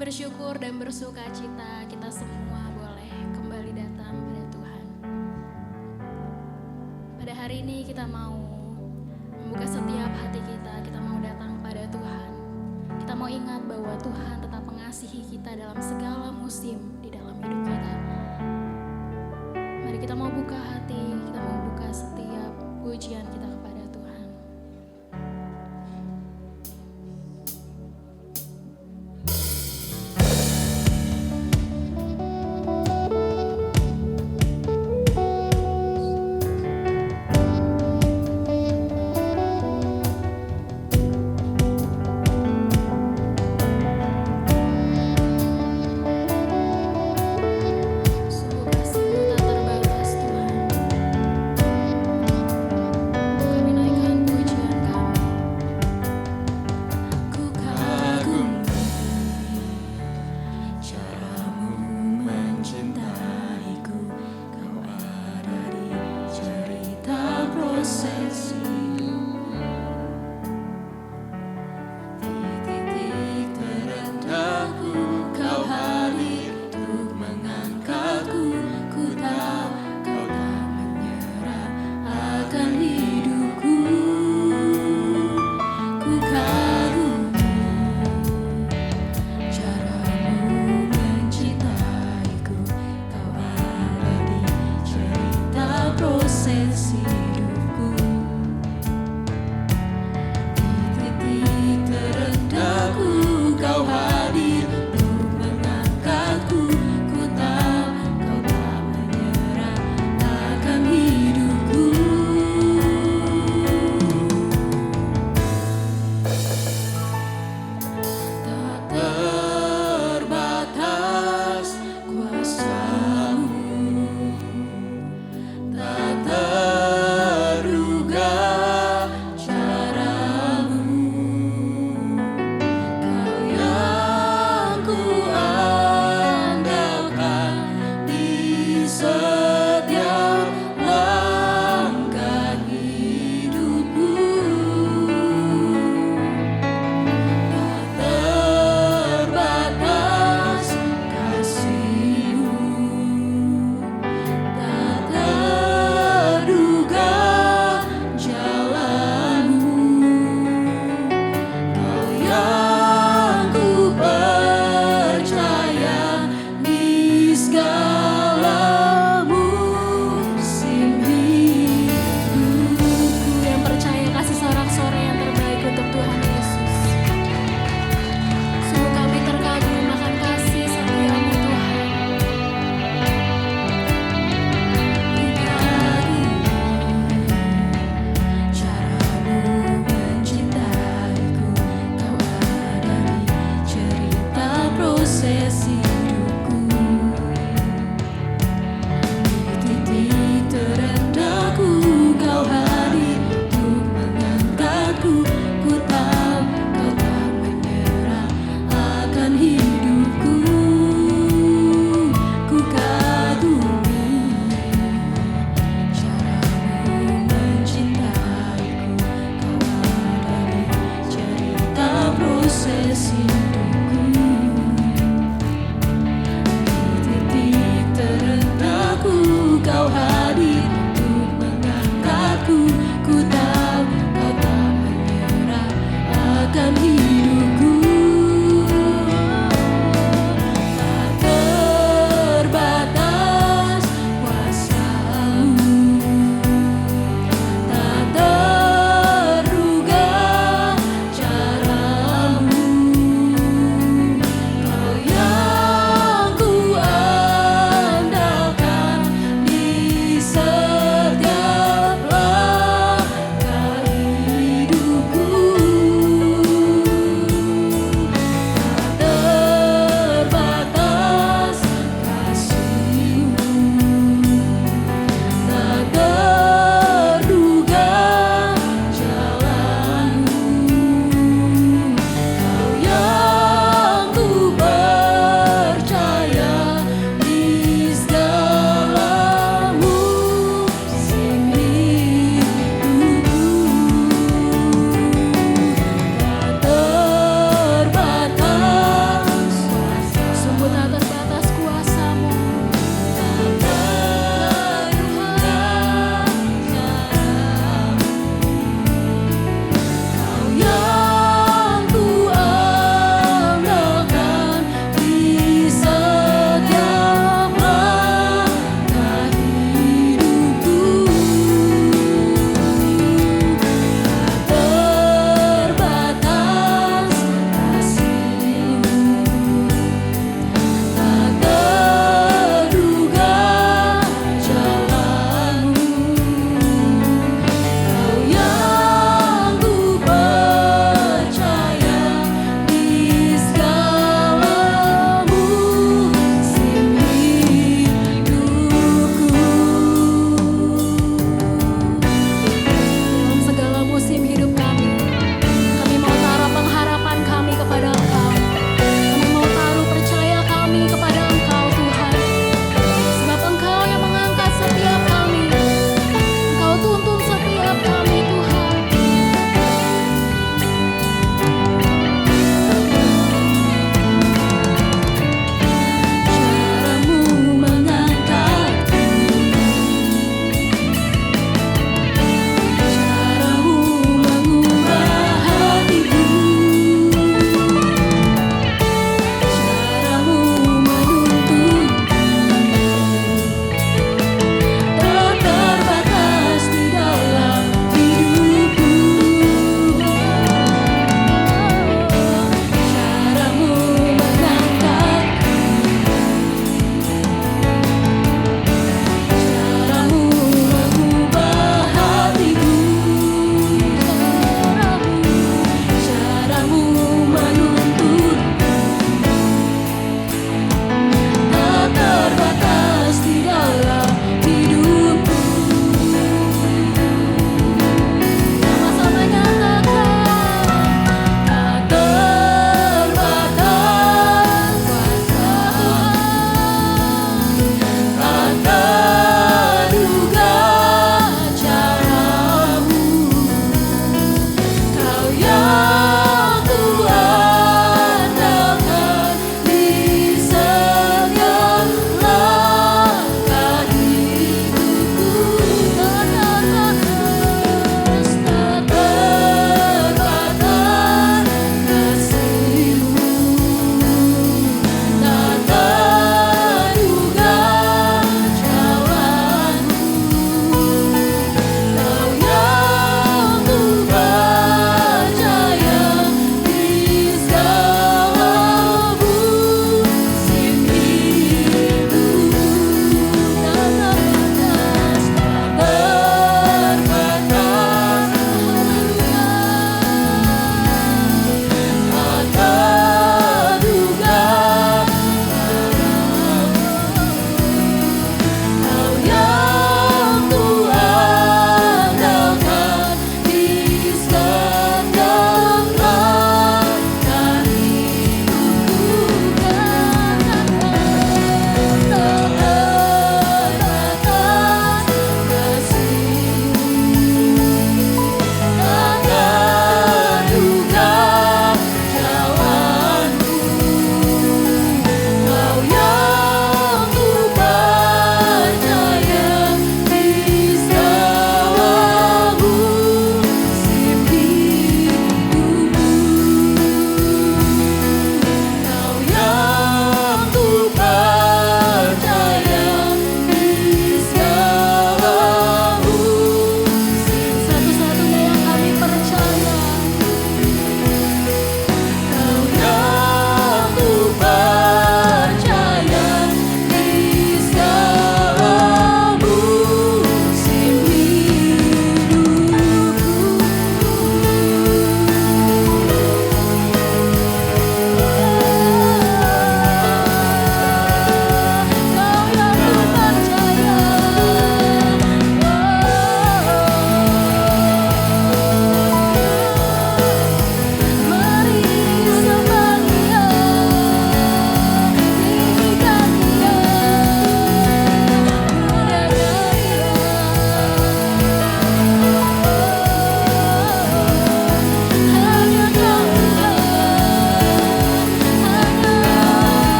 bersyukur dan bersuka cita kita semua boleh kembali datang pada Tuhan. Pada hari ini kita mau membuka setiap hati kita mau datang pada Tuhan. Kita mau ingat bahwa Tuhan tetap mengasihi kita dalam segala musim di dalam hidup kita. Mari kita mau buka hati, kita mau buka setiap pujian kita kepada Tuhan. Sungguh kasih-Mu tak terbatas Tuhan. Kami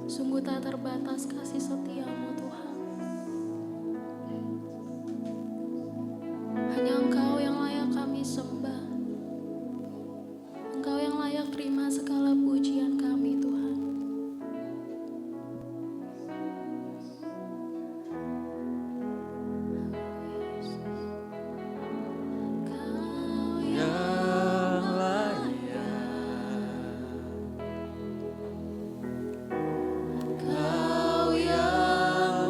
Sungguh tak terbatas kasih setiamu Tuhan. Hanya Engkau yang layak kami sembah. Engkau yang layak terima segala pujian kami Tuhan. Kau yang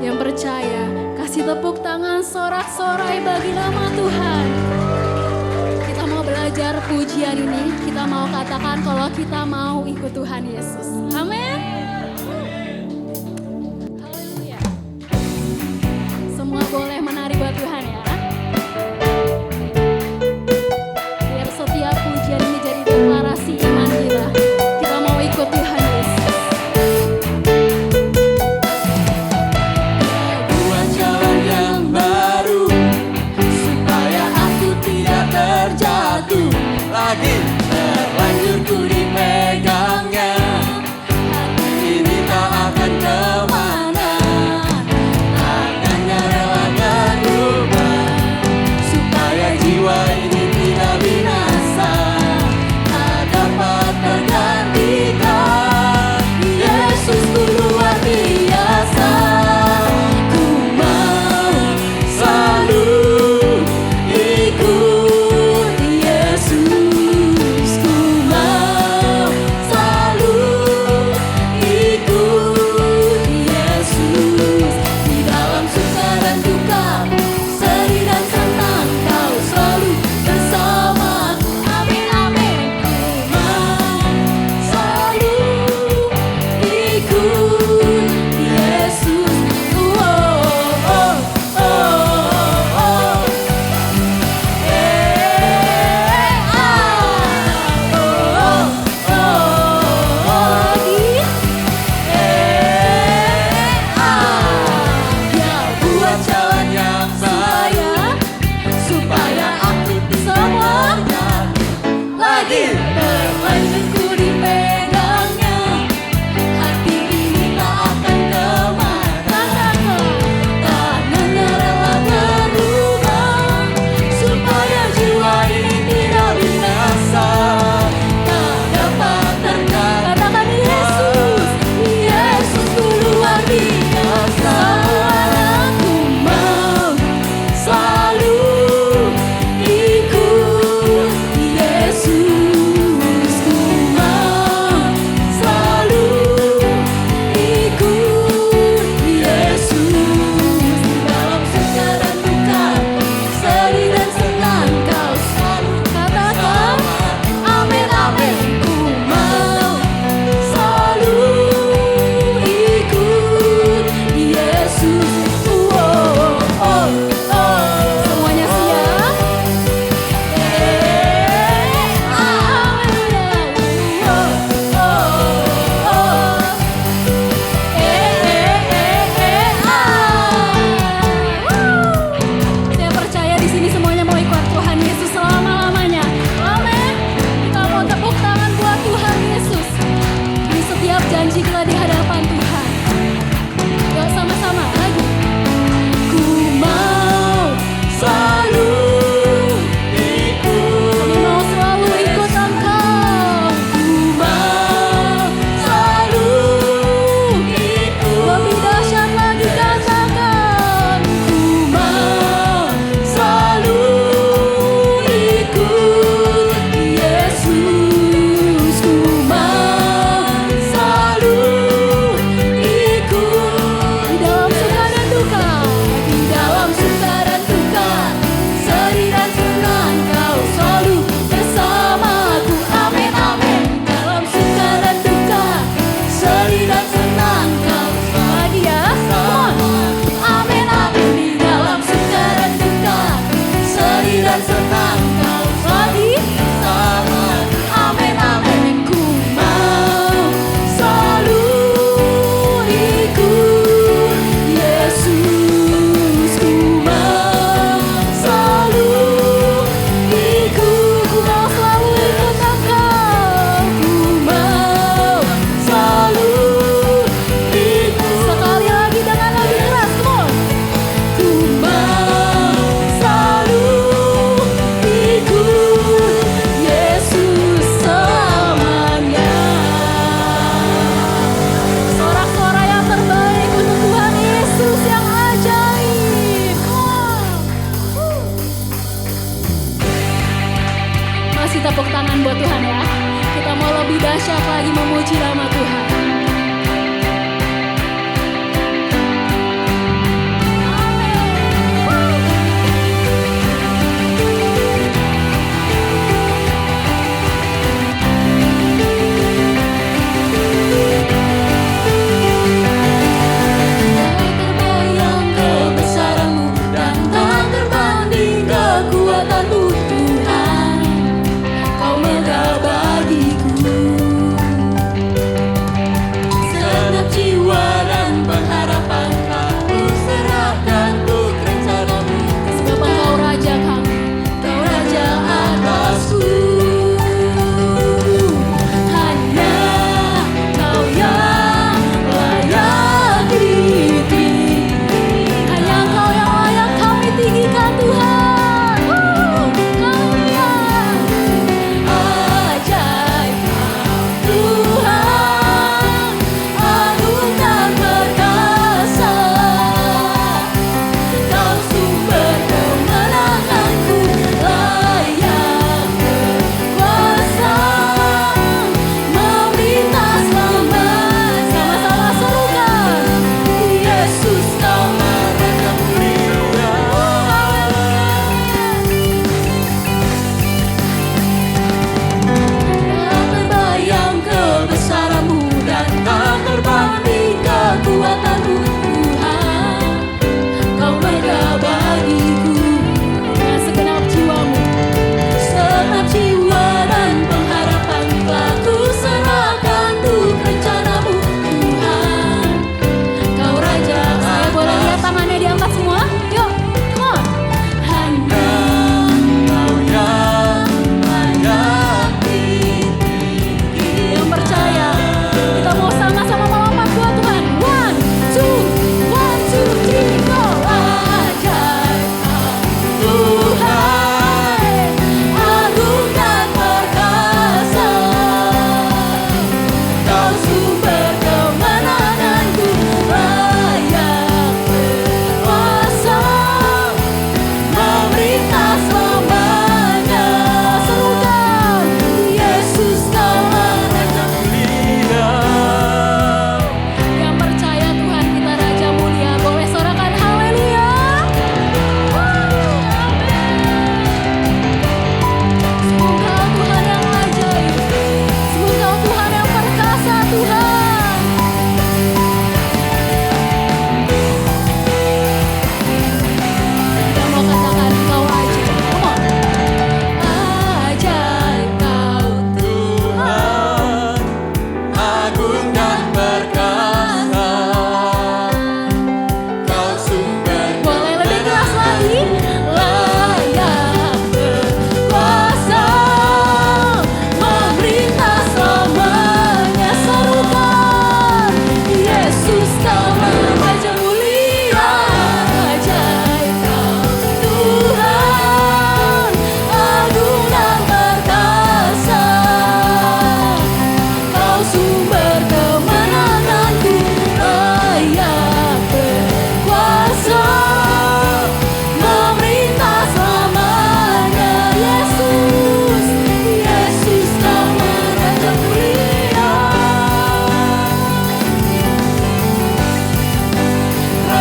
yang percaya, kasih tepuk tangan sorak-sorai bagi nama Tuhan. Kita mau belajar pujian ini, kita mau katakan kalau kita mau ikut Tuhan Yesus. Amin. Haleluya. Semua boleh menari buat Tuhan ya. Biar setiap pujian ini jadi deklarasi iman kita. Kita mau ikut Tuhan Yesus. Buat jalan yang baru supaya aku tidak terjatuh lagi, terlanjur ku dipegangnya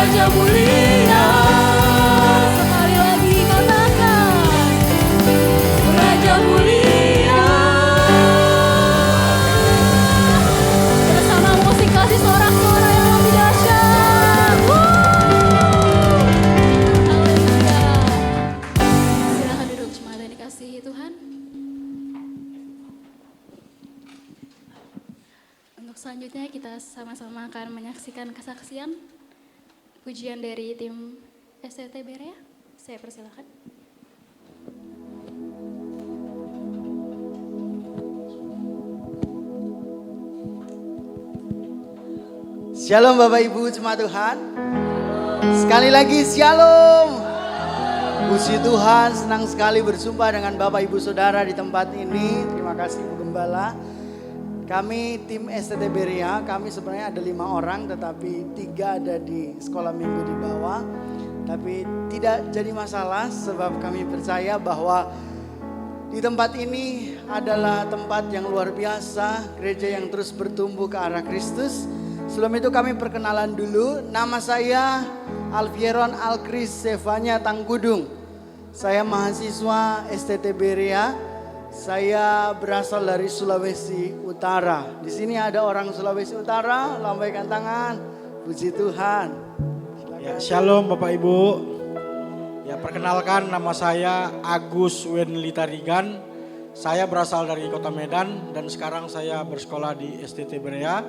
Raja mulia. Sekali lagi katakan, Raja mulia. bersama musik kasih sorak-sorai yang lebih dahsyat. Haleluya. Silakan duduk jemaat yang dikasihi Tuhan. Untuk selanjutnya kita sama-sama akan menyaksikan kesaksian pujian dari tim STT Berea. Saya persilakan. Shalom Bapak Ibu jemaat Tuhan. Sekali lagi shalom. Puji Tuhan, senang sekali berjumpa dengan Bapak Ibu Saudara di tempat ini. Terima kasih Bu Gembala. Kami tim STT Berea, kami sebenarnya ada 5 orang tetapi 3 ada di sekolah minggu di bawah. Tapi tidak jadi masalah sebab kami percaya bahwa di tempat ini adalah tempat yang luar biasa, gereja yang terus bertumbuh ke arah Kristus. Sebelum itu kami perkenalan dulu, nama saya Alfieron Alkris Sevanya Tangkudung. Saya mahasiswa STT Berea. Saya berasal dari Sulawesi Utara. Di sini ada orang Sulawesi Utara, lambaikan tangan. Puji Tuhan. Ya, shalom Bapak Ibu. Ya, perkenalkan nama saya Agus Wenli Tarigan. Saya berasal dari Kota Medan dan sekarang saya bersekolah di STT Berea,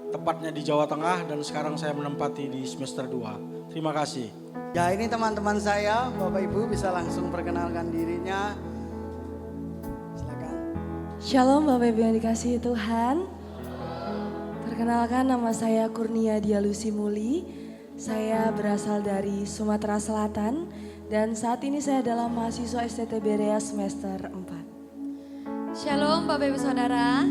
tepatnya di Jawa Tengah, dan sekarang saya menempati di semester 2. Terima kasih. Ya, ini teman-teman saya, Bapak Ibu bisa langsung perkenalkan dirinya. Silakan. Shalom Bapak Ibu yang dikasihi Tuhan. Perkenalkan nama saya Kurnia Dialusi Muli. Saya berasal dari Sumatera Selatan dan saat ini saya adalah mahasiswa STT Berea semester 4. Shalom Bapak Ibu Saudara.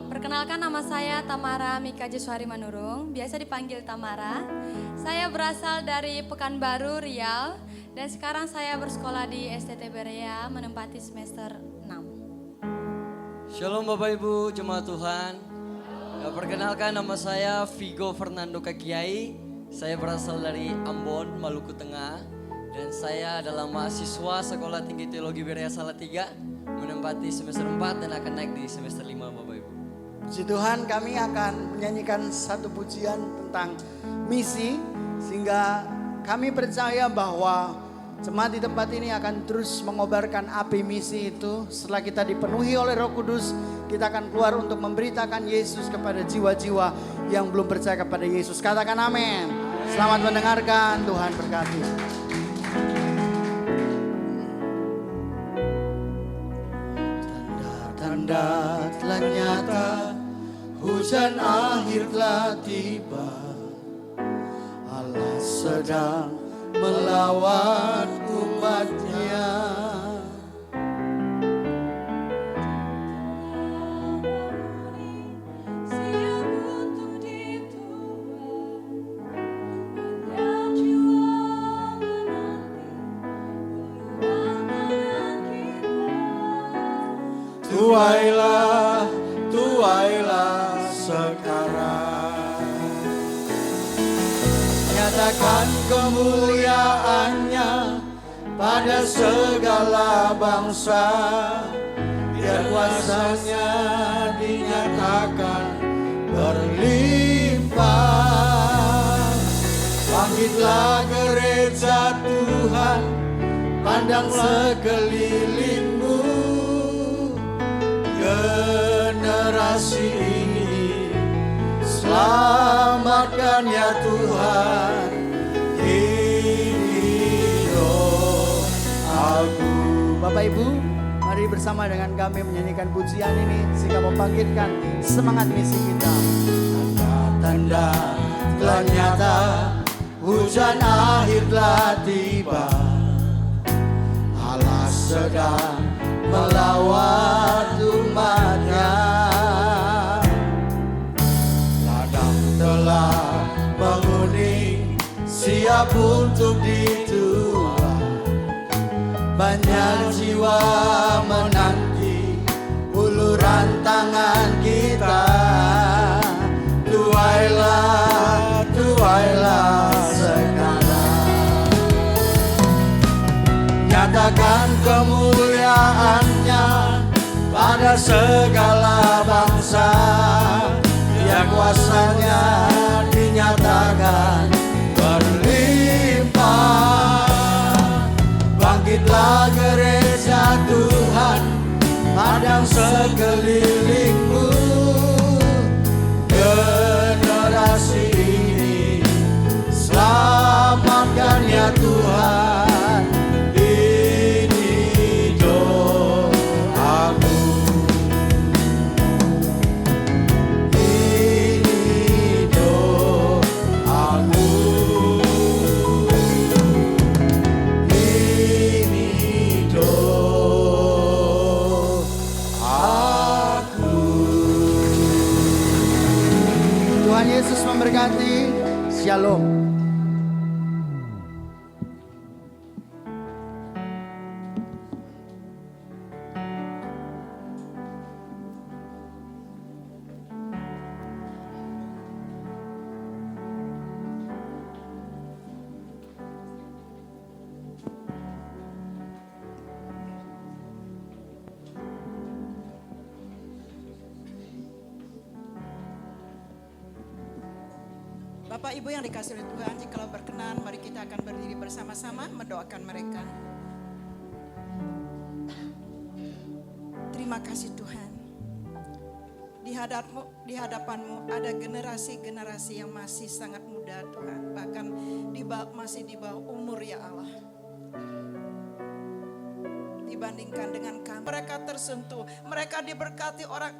Perkenalkan nama saya Tamara Mika Jeswari Manurung, biasa dipanggil Tamara. Saya berasal dari Pekanbaru, Riau, dan sekarang saya bersekolah di STT Berea menempati semester 6. Shalom Bapak Ibu jemaat Tuhan. Perkenalkan nama saya Vigo Fernando Kakiai. Saya berasal dari Ambon, Maluku Tengah. Dan saya adalah mahasiswa Sekolah Tinggi Teologi Berea Salatiga, menempati semester 4 dan akan naik di semester 5 Bapak Ibu. Puji Tuhan, kami akan menyanyikan satu pujian tentang misi, sehingga kami percaya bahwa jemaat di tempat ini akan terus mengobarkan api misi itu. Setelah kita dipenuhi oleh Roh Kudus, kita akan keluar untuk memberitakan Yesus kepada jiwa-jiwa yang belum percaya kepada Yesus. Katakan amin. Selamat mendengarkan, Tuhan berkati. Tanda-tanda telah nyata, hujan akhir telah tiba. Allah sedang melawat umatnya. Tuailah, tuailah sekarang. Nyatakan kemuliaannya pada segala bangsa. Biar kuasanya dinyatakan berlimpah. Bangkitlah gereja Tuhan, pandang sekelilingmu. Generasi ini selamatkan ya Tuhan. Ini aku. Bapak Ibu, mari bersama dengan kami menyanyikan pujian ini sehingga membangkitkan semangat misi kita. Tanda-tanda telah nyata, hujan akhir telah tiba. Allah sedang melawat umatnya. Ladang telah menguning, siap untuk dituai. Banyak jiwa menanti uluran tangan kita. Tuailah, tuailah nyatakan kemuliaannya pada segala bangsa. Dia kuasanya dinyatakan berlimpah. Bangkitlah gereja Tuhan, padang sekelilingmu. Generasi ini selamatkan ya Tuhan. Ini doaku, ini doaku, ini doaku. Tuhan Yesus memberkati. Shalom. Bapak Ibu yang dikasihi oleh Tuhan, jikalau berkenan mari kita akan berdiri bersama-sama mendoakan mereka. Terima kasih Tuhan. Di hadapanmu ada generasi-generasi yang masih sangat muda Tuhan. Bahkan masih di bawah umur ya Allah. Dibandingkan dengan kami, mereka tersentuh, mereka diberkati oleh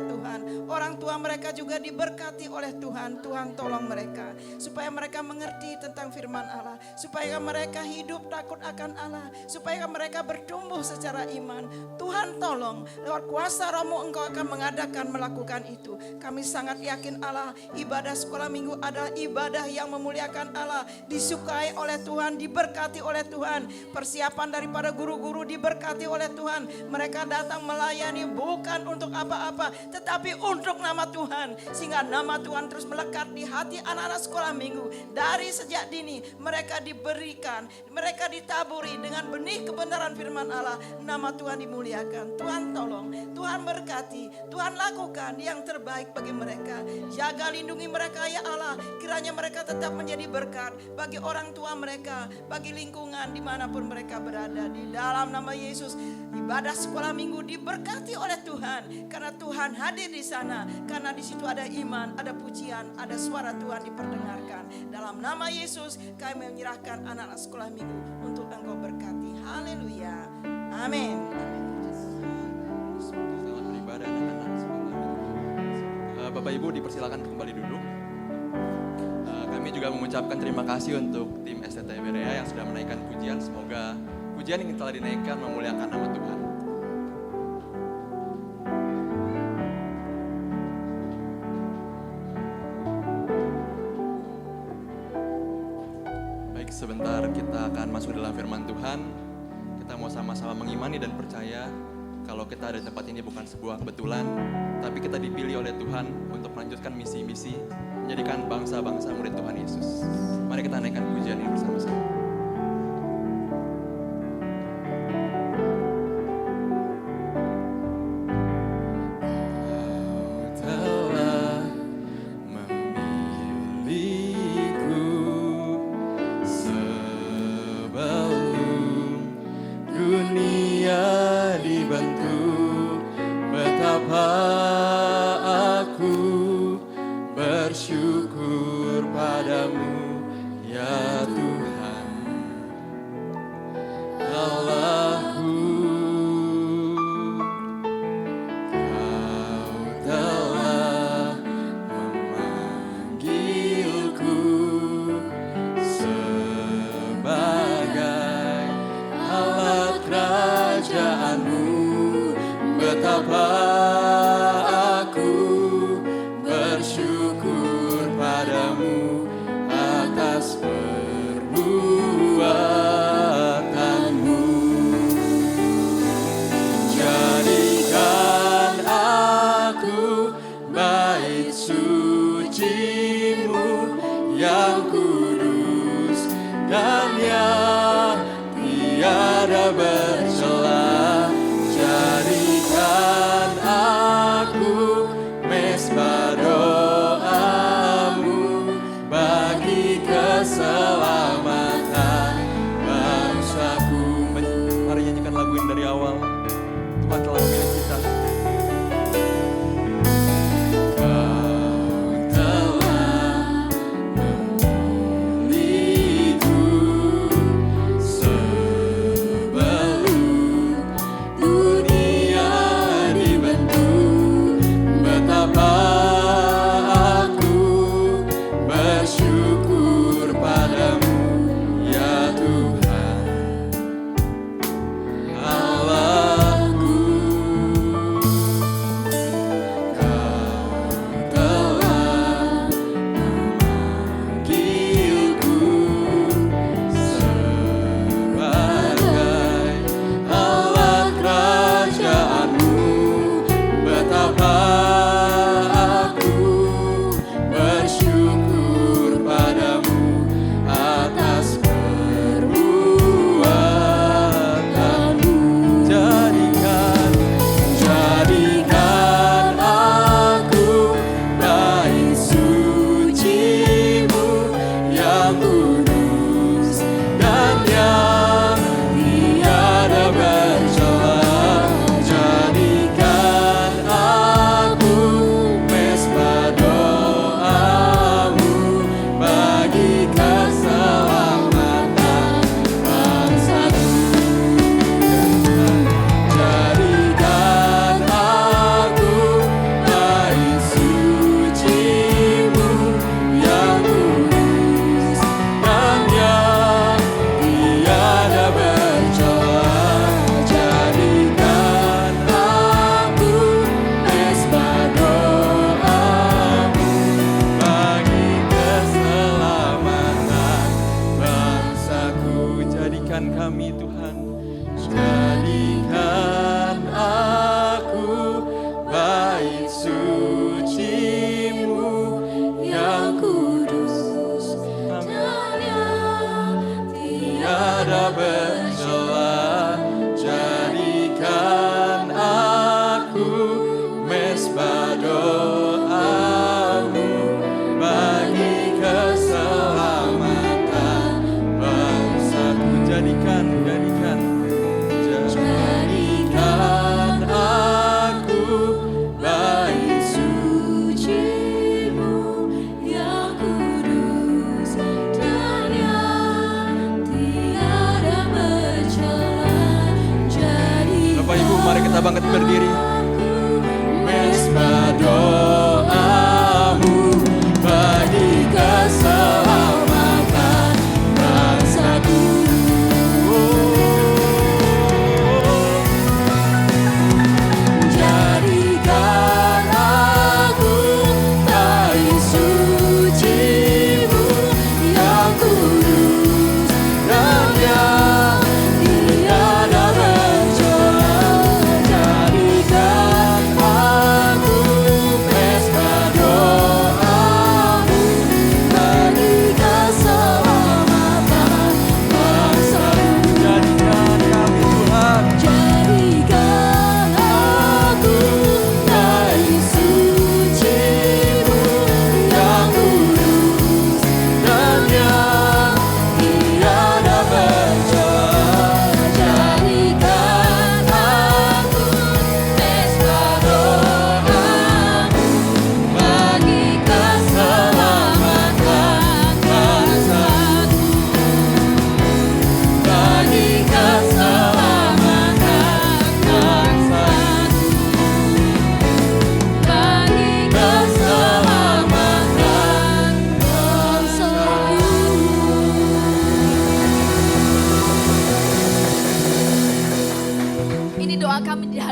Tuhan. Orang tua mereka juga diberkati oleh Tuhan. Tuhan tolong mereka supaya mereka mengerti tentang firman Allah, supaya mereka hidup takut akan Allah, supaya mereka bertumbuh secara iman. Tuhan tolong, lewat kuasa Roh-Mu Engkau akan melakukan itu. Kami sangat yakin Allah, ibadah sekolah minggu adalah ibadah yang memuliakan Allah, disukai oleh Tuhan, diberkati oleh Tuhan. Persiapan daripada guru-guru diberkati oleh Tuhan. Mereka datang melayani bukan untuk apa-apa, tetapi untuk nama Tuhan, sehingga nama Tuhan terus melekat di hati anak-anak sekolah minggu. Dari sejak dini mereka diberikan, mereka ditaburi dengan benih kebenaran firman Allah. Nama Tuhan dimuliakan. Tuhan tolong, Tuhan berkati, Tuhan lakukan yang terbaik bagi mereka. Jaga lindungi mereka ya Allah, kiranya mereka tetap menjadi berkat bagi orang tua mereka, bagi lingkungan dimanapun mereka berada. Di dalam nama Yesus, ibadah sekolah minggu diberkati oleh Tuhan, karena Tuhan hadir di sana, karena di situ ada iman, ada pujian, ada suara Tuhan diperdengarkan. Dalam nama Yesus kami menyerahkan anak-anak sekolah minggu untuk Engkau berkati. Haleluya. Amin. Selamat beribadah anak-anak sekolah minggu. Bapak Ibu dipersilakan kembali duduk. Kami juga mengucapkan terima kasih untuk tim STT Berea yang sudah menaikkan pujian. Semoga pujian yang telah dinaikkan memuliakan nama Tuhan. Baik, sebentar kita akan masuk dalam firman Tuhan. Kita mau sama-sama mengimani dan percaya kalau kita ada di tempat ini bukan sebuah kebetulan, tapi kita dipilih oleh Tuhan untuk melanjutkan misi-misi, menjadikan bangsa-bangsa murid Tuhan Yesus. Mari kita naikkan pujian ini bersama-sama. yang kudus dan yang tiada bercela, jadikan aku mesbah doamu bagi keselamatan bangsaku. Mari nyanyikan lagu ini dari awal. Tuhan telah memilih kita. Kita bangkit berdiri. Mesbah doamu bagi keselamatan bangsaku. Jadikan aku bait suci-Mu yang kudus dan yang tiada bercela.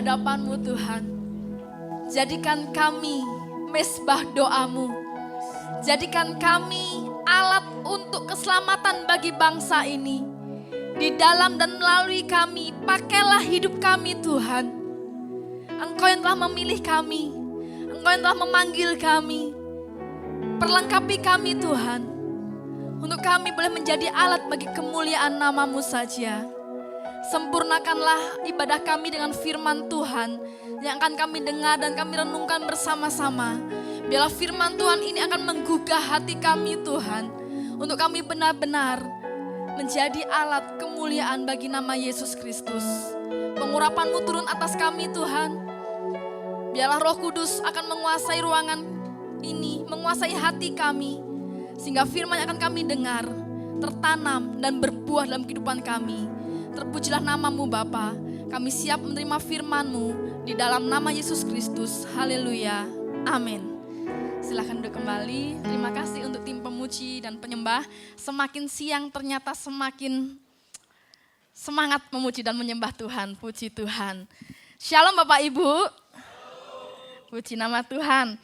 Hadapan-Mu Tuhan. Jadikan kami mesbah doa-Mu. Jadikan kami alat untuk keselamatan bagi bangsa ini. Di dalam dan melalui kami, pakailah hidup kami Tuhan. Engkau yang telah memilih kami. Engkau yang telah memanggil kami. Perlengkapi kami Tuhan. Untuk kami boleh menjadi alat bagi kemuliaan nama-Mu saja. Sempurnakanlah ibadah kami dengan firman Tuhan yang akan kami dengar dan kami renungkan bersama-sama. Biarlah firman Tuhan ini akan menggugah hati kami Tuhan, untuk kami benar-benar menjadi alat kemuliaan bagi nama Yesus Kristus. Pengurapan-Mu turun atas kami Tuhan. Biarlah Roh Kudus akan menguasai ruangan ini, menguasai hati kami, sehingga firman yang akan kami dengar tertanam dan berbuah dalam kehidupan kami. Terpujilah nama-Mu Bapa. Kami siap menerima firman-Mu di dalam nama Yesus Kristus. Haleluya. Amin. Silahkan duduk kembali. Terima kasih untuk tim pemuji dan penyembah. Semakin siang ternyata semakin semangat memuji dan menyembah Tuhan. Puji Tuhan. Shalom Bapak Ibu. Puji nama Tuhan.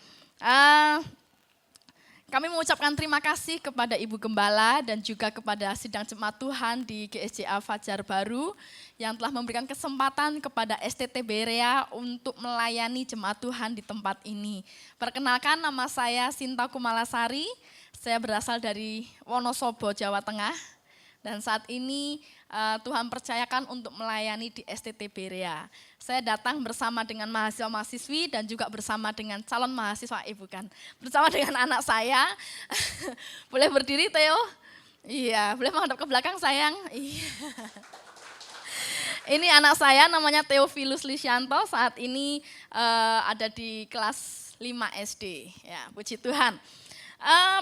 Kami mengucapkan terima kasih kepada Ibu Gembala dan juga kepada sidang jemaat Tuhan di GSJA Fajar Baru yang telah memberikan kesempatan kepada STT Berea untuk melayani jemaat Tuhan di tempat ini. Perkenalkan, nama saya Sinta Kumalasari, saya berasal dari Wonosobo, Jawa Tengah. Dan saat ini Tuhan percayakan untuk melayani di STT Berea. Saya datang bersama dengan mahasiswa-mahasiswi dan juga bersama dengan calon mahasiswa, bukan. Bersama dengan anak saya. Boleh berdiri Theo? Iya, boleh menghadap ke belakang sayang? Iya. Ini anak saya namanya Theophilus Lisyanto, saat ini ada di kelas 5 SD. Ya, puji Tuhan.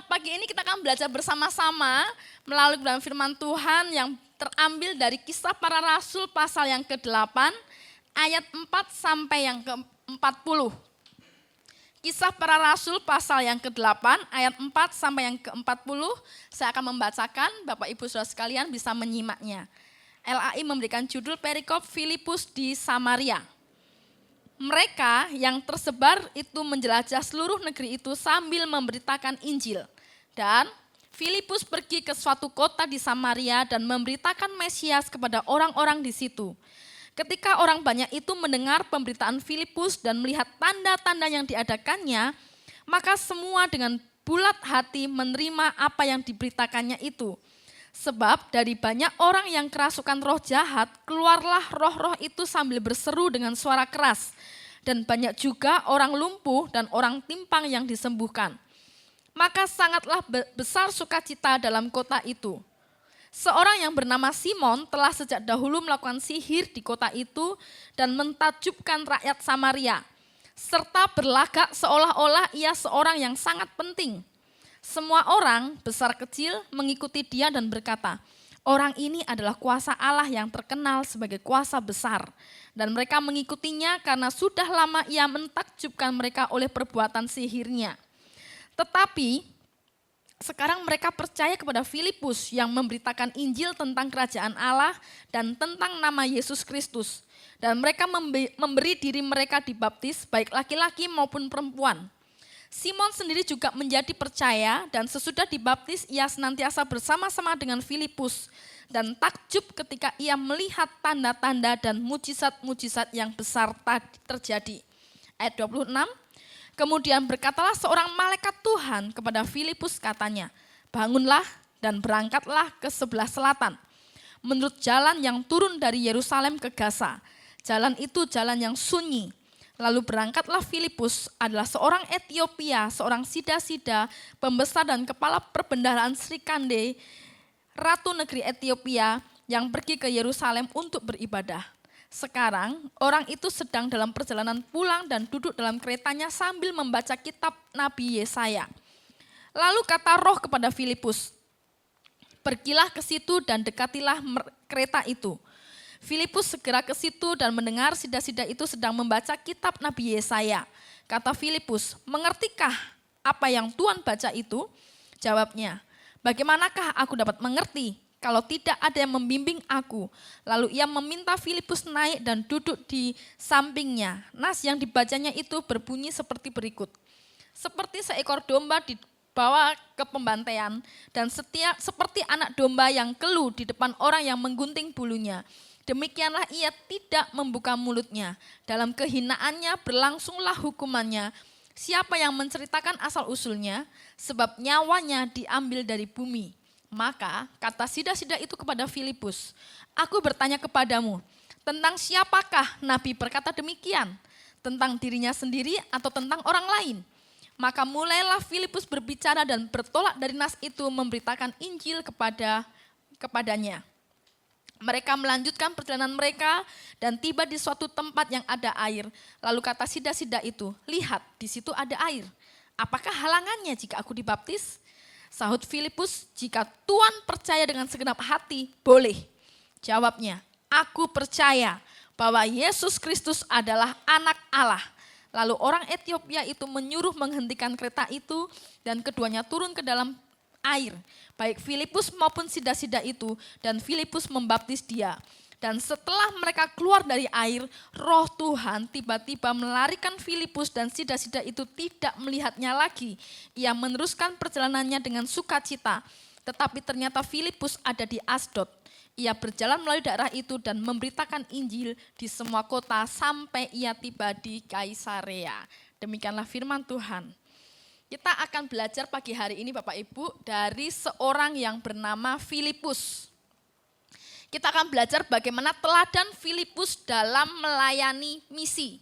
Pagi ini kita akan belajar bersama-sama melalui dalam firman Tuhan yang terambil dari Kisah Para Rasul pasal yang ke-8 ayat 4 sampai yang ke-40. Kisah Para Rasul pasal yang ke-8 ayat 4 sampai yang ke-40 saya akan membacakan, Bapak Ibu Saudara sekalian bisa menyimaknya. LAI memberikan judul perikop Filipus di Samaria. Mereka yang tersebar itu menjelajah seluruh negeri itu sambil memberitakan Injil. Dan Filipus pergi ke suatu kota di Samaria dan memberitakan Mesias kepada orang-orang di situ. Ketika orang banyak itu mendengar pemberitaan Filipus dan melihat tanda-tanda yang diadakannya, maka semua dengan bulat hati menerima apa yang diberitakannya itu. Sebab dari banyak orang yang kerasukan roh jahat, keluarlah roh-roh itu sambil berseru dengan suara keras. Dan banyak juga orang lumpuh dan orang timpang yang disembuhkan. Maka sangatlah besar sukacita dalam kota itu. Seorang yang bernama Simon telah sejak dahulu melakukan sihir di kota itu dan mentakjubkan rakyat Samaria. Serta berlagak seolah-olah ia seorang yang sangat penting. Semua orang, besar kecil, mengikuti dia dan berkata, orang ini adalah kuasa Allah yang terkenal sebagai kuasa besar. Dan mereka mengikutinya karena sudah lama ia mentakjubkan mereka oleh perbuatan sihirnya. Tetapi sekarang mereka percaya kepada Filipus yang memberitakan Injil tentang kerajaan Allah dan tentang nama Yesus Kristus. Dan mereka memberi diri mereka dibaptis baik laki-laki maupun perempuan. Simon sendiri juga menjadi percaya dan sesudah dibaptis ia senantiasa bersama-sama dengan Filipus dan takjub ketika ia melihat tanda-tanda dan mujizat-mujizat yang besar terjadi. Ayat 26, kemudian berkatalah seorang malaikat Tuhan kepada Filipus katanya, bangunlah dan berangkatlah ke sebelah selatan, menurut jalan yang turun dari Yerusalem ke Gaza. Jalan itu jalan yang sunyi. Lalu berangkatlah Filipus adalah seorang Etiopia, seorang sida-sida, pembesar dan kepala perbendaharaan Sri Kande, ratu negeri Etiopia yang pergi ke Yerusalem untuk beribadah. Sekarang orang itu sedang dalam perjalanan pulang dan duduk dalam keretanya sambil membaca kitab Nabi Yesaya. Lalu kata Roh kepada Filipus, pergilah ke situ dan dekatilah kereta itu. Filipus segera ke situ dan mendengar sida-sida itu sedang membaca kitab Nabi Yesaya. Kata Filipus, mengertikah apa yang Tuhan baca itu? Jawabnya, bagaimanakah aku dapat mengerti kalau tidak ada yang membimbing aku? Lalu ia meminta Filipus naik dan duduk di sampingnya. Nas yang dibacanya itu berbunyi seperti berikut. Seperti seekor domba dibawa ke pembantaian dan seperti anak domba yang keluh di depan orang yang menggunting bulunya. Demikianlah ia tidak membuka mulutnya. Dalam kehinaannya berlangsunglah hukumannya. Siapa yang menceritakan asal-usulnya? Sebab nyawanya diambil dari bumi. Maka kata sida-sida itu kepada Filipus, "Aku bertanya kepadamu, tentang siapakah Nabi berkata demikian? Tentang dirinya sendiri atau tentang orang lain?" Maka mulailah Filipus berbicara dan bertolak dari nas itu memberitakan Injil kepadanya. Mereka melanjutkan perjalanan mereka dan tiba di suatu tempat yang ada air. Lalu kata sida-sida itu, "Lihat, di situ ada air. Apakah halangannya jika aku dibaptis?" Sahut Filipus, "Jika Tuhan percaya dengan segenap hati, boleh." Jawabnya, "Aku percaya bahwa Yesus Kristus adalah anak Allah." Lalu orang Etiopia itu menyuruh menghentikan kereta itu dan keduanya turun ke dalam air. Baik Filipus maupun sida-sida itu, dan Filipus membaptis dia. Dan setelah mereka keluar dari air, Roh Tuhan tiba-tiba melarikan Filipus dan sida-sida itu tidak melihatnya lagi. Ia meneruskan perjalanannya dengan sukacita. Tetapi ternyata Filipus ada di Asdod. Ia berjalan melalui daerah itu dan memberitakan Injil di semua kota sampai ia tiba di Kaisarea. Demikianlah firman Tuhan. Kita akan belajar pagi hari ini Bapak Ibu dari seorang yang bernama Filipus. Kita akan belajar bagaimana teladan Filipus dalam melayani misi.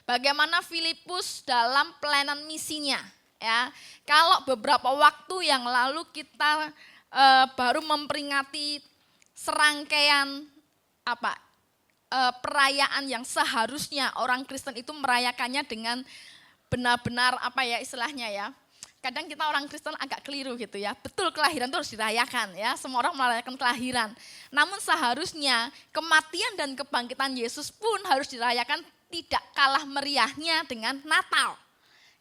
Bagaimana Filipus dalam pelayanan misinya. Ya, kalau beberapa waktu yang lalu kita baru memperingati serangkaian perayaan yang seharusnya orang Kristen itu merayakannya dengan benar-benar istilahnya ya. Kadang kita orang Kristen agak keliru gitu ya. Betul, kelahiran itu harus dirayakan ya. Semua orang merayakan kelahiran. Namun seharusnya kematian dan kebangkitan Yesus pun harus dirayakan tidak kalah meriahnya dengan Natal.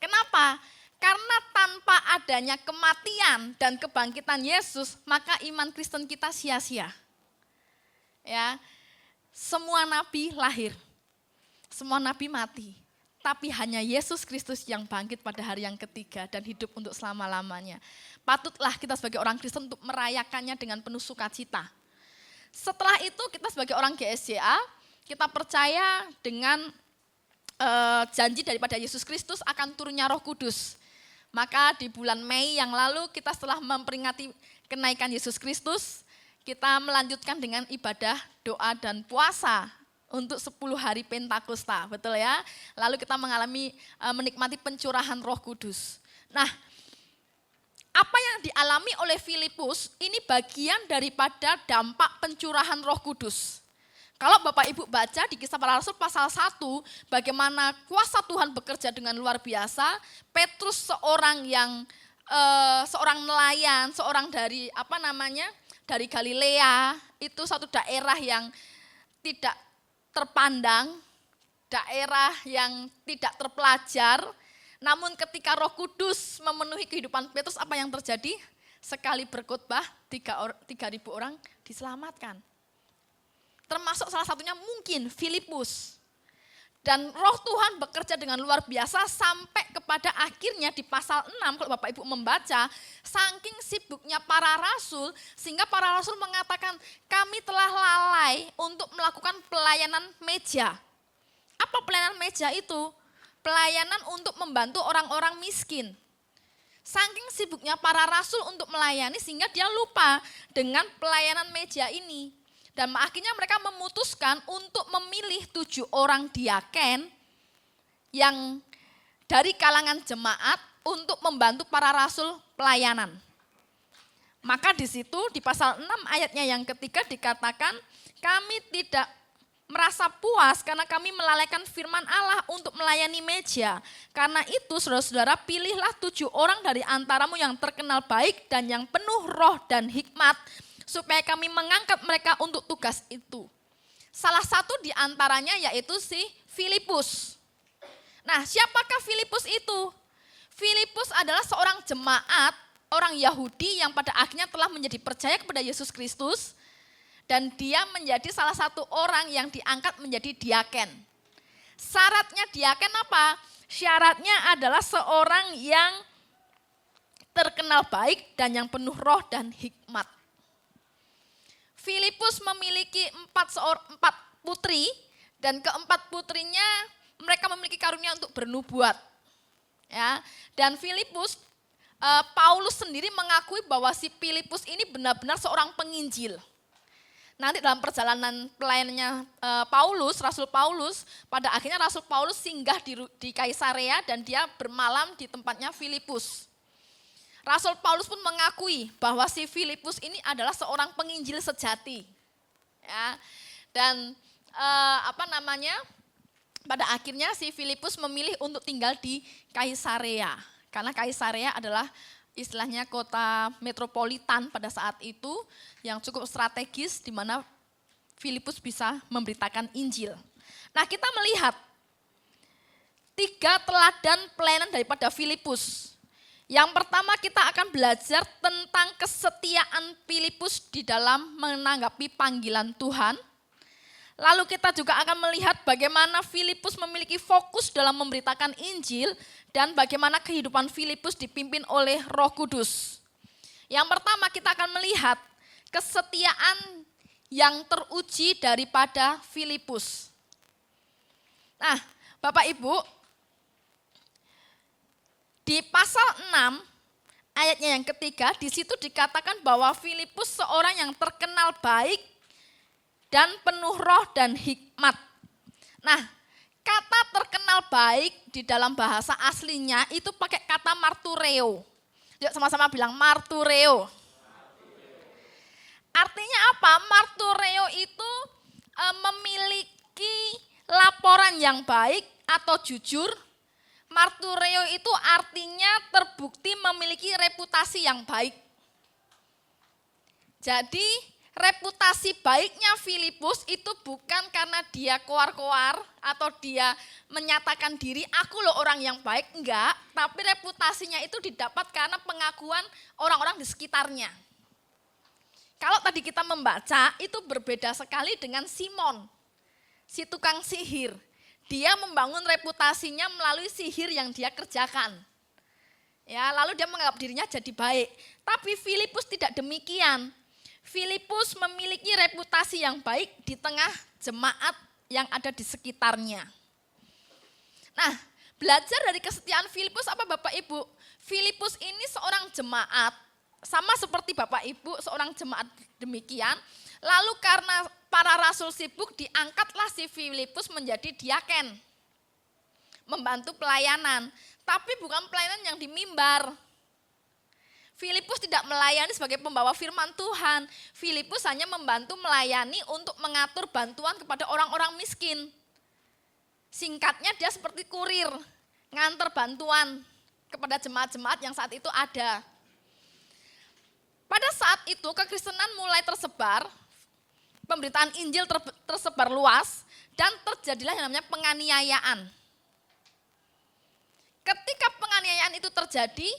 Kenapa? Karena tanpa adanya kematian dan kebangkitan Yesus, maka iman Kristen kita sia-sia. Ya. Semua nabi lahir. Semua nabi mati. Tapi hanya Yesus Kristus yang bangkit pada hari yang ketiga dan hidup untuk selama-lamanya. Patutlah kita sebagai orang Kristen untuk merayakannya dengan penuh sukacita. Setelah itu kita sebagai orang GSJA, kita percaya dengan janji daripada Yesus Kristus akan turunnya Roh Kudus. Maka di bulan Mei yang lalu kita setelah memperingati kenaikan Yesus Kristus, kita melanjutkan dengan ibadah, doa dan puasa untuk 10 hari Pentakosta, betul ya. Lalu kita menikmati pencurahan Roh Kudus. Nah, apa yang dialami oleh Filipus ini bagian daripada dampak pencurahan Roh Kudus. Kalau Bapak Ibu baca di Kisah Para Rasul pasal 1, bagaimana kuasa Tuhan bekerja dengan luar biasa, Petrus seorang nelayan, seorang dari dari Galilea, itu satu daerah yang tidak terpandang, daerah yang tidak terpelajar, namun ketika Roh Kudus memenuhi kehidupan Petrus, apa yang terjadi? Sekali berkhotbah 3.000 orang diselamatkan. Termasuk salah satunya mungkin Filipus. Dan Roh Tuhan bekerja dengan luar biasa sampai kepada akhirnya di pasal 6 kalau Bapak Ibu membaca, saking sibuknya para rasul sehingga para rasul mengatakan kami telah lalai untuk melakukan pelayanan meja. Apa pelayanan meja itu? Pelayanan untuk membantu orang-orang miskin. Saking sibuknya para rasul untuk melayani sehingga dia lupa dengan pelayanan meja ini. Dan akhirnya mereka memutuskan untuk memilih 7 orang diaken yang dari kalangan jemaat untuk membantu para rasul pelayanan. Maka di situ di pasal 6 ayatnya yang ketiga dikatakan, kami tidak merasa puas karena kami melalaikan firman Allah untuk melayani meja. Karena itu saudara-saudara, pilihlah 7 orang dari antaramu yang terkenal baik dan yang penuh roh dan hikmat, supaya kami mengangkat mereka untuk tugas itu. Salah satu di antaranya yaitu si Filipus. Nah, siapakah Filipus itu? Filipus adalah seorang jemaat, orang Yahudi yang pada akhirnya telah menjadi percaya kepada Yesus Kristus. Dan dia menjadi salah satu orang yang diangkat menjadi diaken. Syaratnya diaken apa? Syaratnya adalah seorang yang terkenal baik dan yang penuh roh dan hikmat. Filipus memiliki 4 putri dan keempat putrinya mereka memiliki karunia untuk bernubuat. Ya, dan Filipus Paulus sendiri mengakui bahwa si Filipus ini benar-benar seorang penginjil. Nanti dalam perjalanan pelayanannya Rasul Paulus, pada akhirnya Rasul Paulus singgah di Kaisarea dan dia bermalam di tempatnya Filipus. Rasul Paulus pun mengakui bahwa si Filipus ini adalah seorang penginjil sejati. Ya. Dan pada akhirnya si Filipus memilih untuk tinggal di Kaisarea. Karena Kaisarea adalah istilahnya kota metropolitan pada saat itu yang cukup strategis di mana Filipus bisa memberitakan Injil. Nah, kita melihat 3 teladan pelayanan daripada Filipus. Yang pertama kita akan belajar tentang kesetiaan Filipus di dalam menanggapi panggilan Tuhan. Lalu kita juga akan melihat bagaimana Filipus memiliki fokus dalam memberitakan Injil dan bagaimana kehidupan Filipus dipimpin oleh Roh Kudus. Yang pertama kita akan melihat kesetiaan yang teruji daripada Filipus. Nah, Bapak Ibu, di pasal 6 ayatnya yang ketiga, di situ dikatakan bahwa Filipus seorang yang terkenal baik dan penuh roh dan hikmat. Nah, kata terkenal baik di dalam bahasa aslinya itu pakai kata martureo. Yuk sama-sama bilang martureo. Artinya apa? Martureo itu memiliki laporan yang baik atau jujur. Martureo itu artinya terbukti memiliki reputasi yang baik. Jadi reputasi baiknya Filipus itu bukan karena dia koar-koar atau dia menyatakan diri aku loh orang yang baik, enggak. Tapi reputasinya itu didapat karena pengakuan orang-orang di sekitarnya. Kalau tadi kita membaca itu berbeda sekali dengan Simon, si tukang sihir. Dia membangun reputasinya melalui sihir yang dia kerjakan. Ya, lalu dia menganggap dirinya jadi baik. Tapi Filipus tidak demikian. Filipus memiliki reputasi yang baik di tengah jemaat yang ada di sekitarnya. Nah, belajar dari kesetiaan Filipus apa Bapak Ibu? Filipus ini seorang jemaat, sama seperti Bapak Ibu, seorang jemaat demikian. Lalu karena para rasul sibuk, diangkatlah si Filipus menjadi diaken. Membantu pelayanan, tapi bukan pelayanan yang di mimbar. Filipus tidak melayani sebagai pembawa firman Tuhan. Filipus hanya membantu melayani untuk mengatur bantuan kepada orang-orang miskin. Singkatnya dia seperti kurir, nganter bantuan kepada jemaat-jemaat yang saat itu ada. Pada saat itu kekristenan mulai tersebar, pemberitaan Injil tersebar luas dan terjadilah yang namanya penganiayaan. Ketika penganiayaan itu terjadi,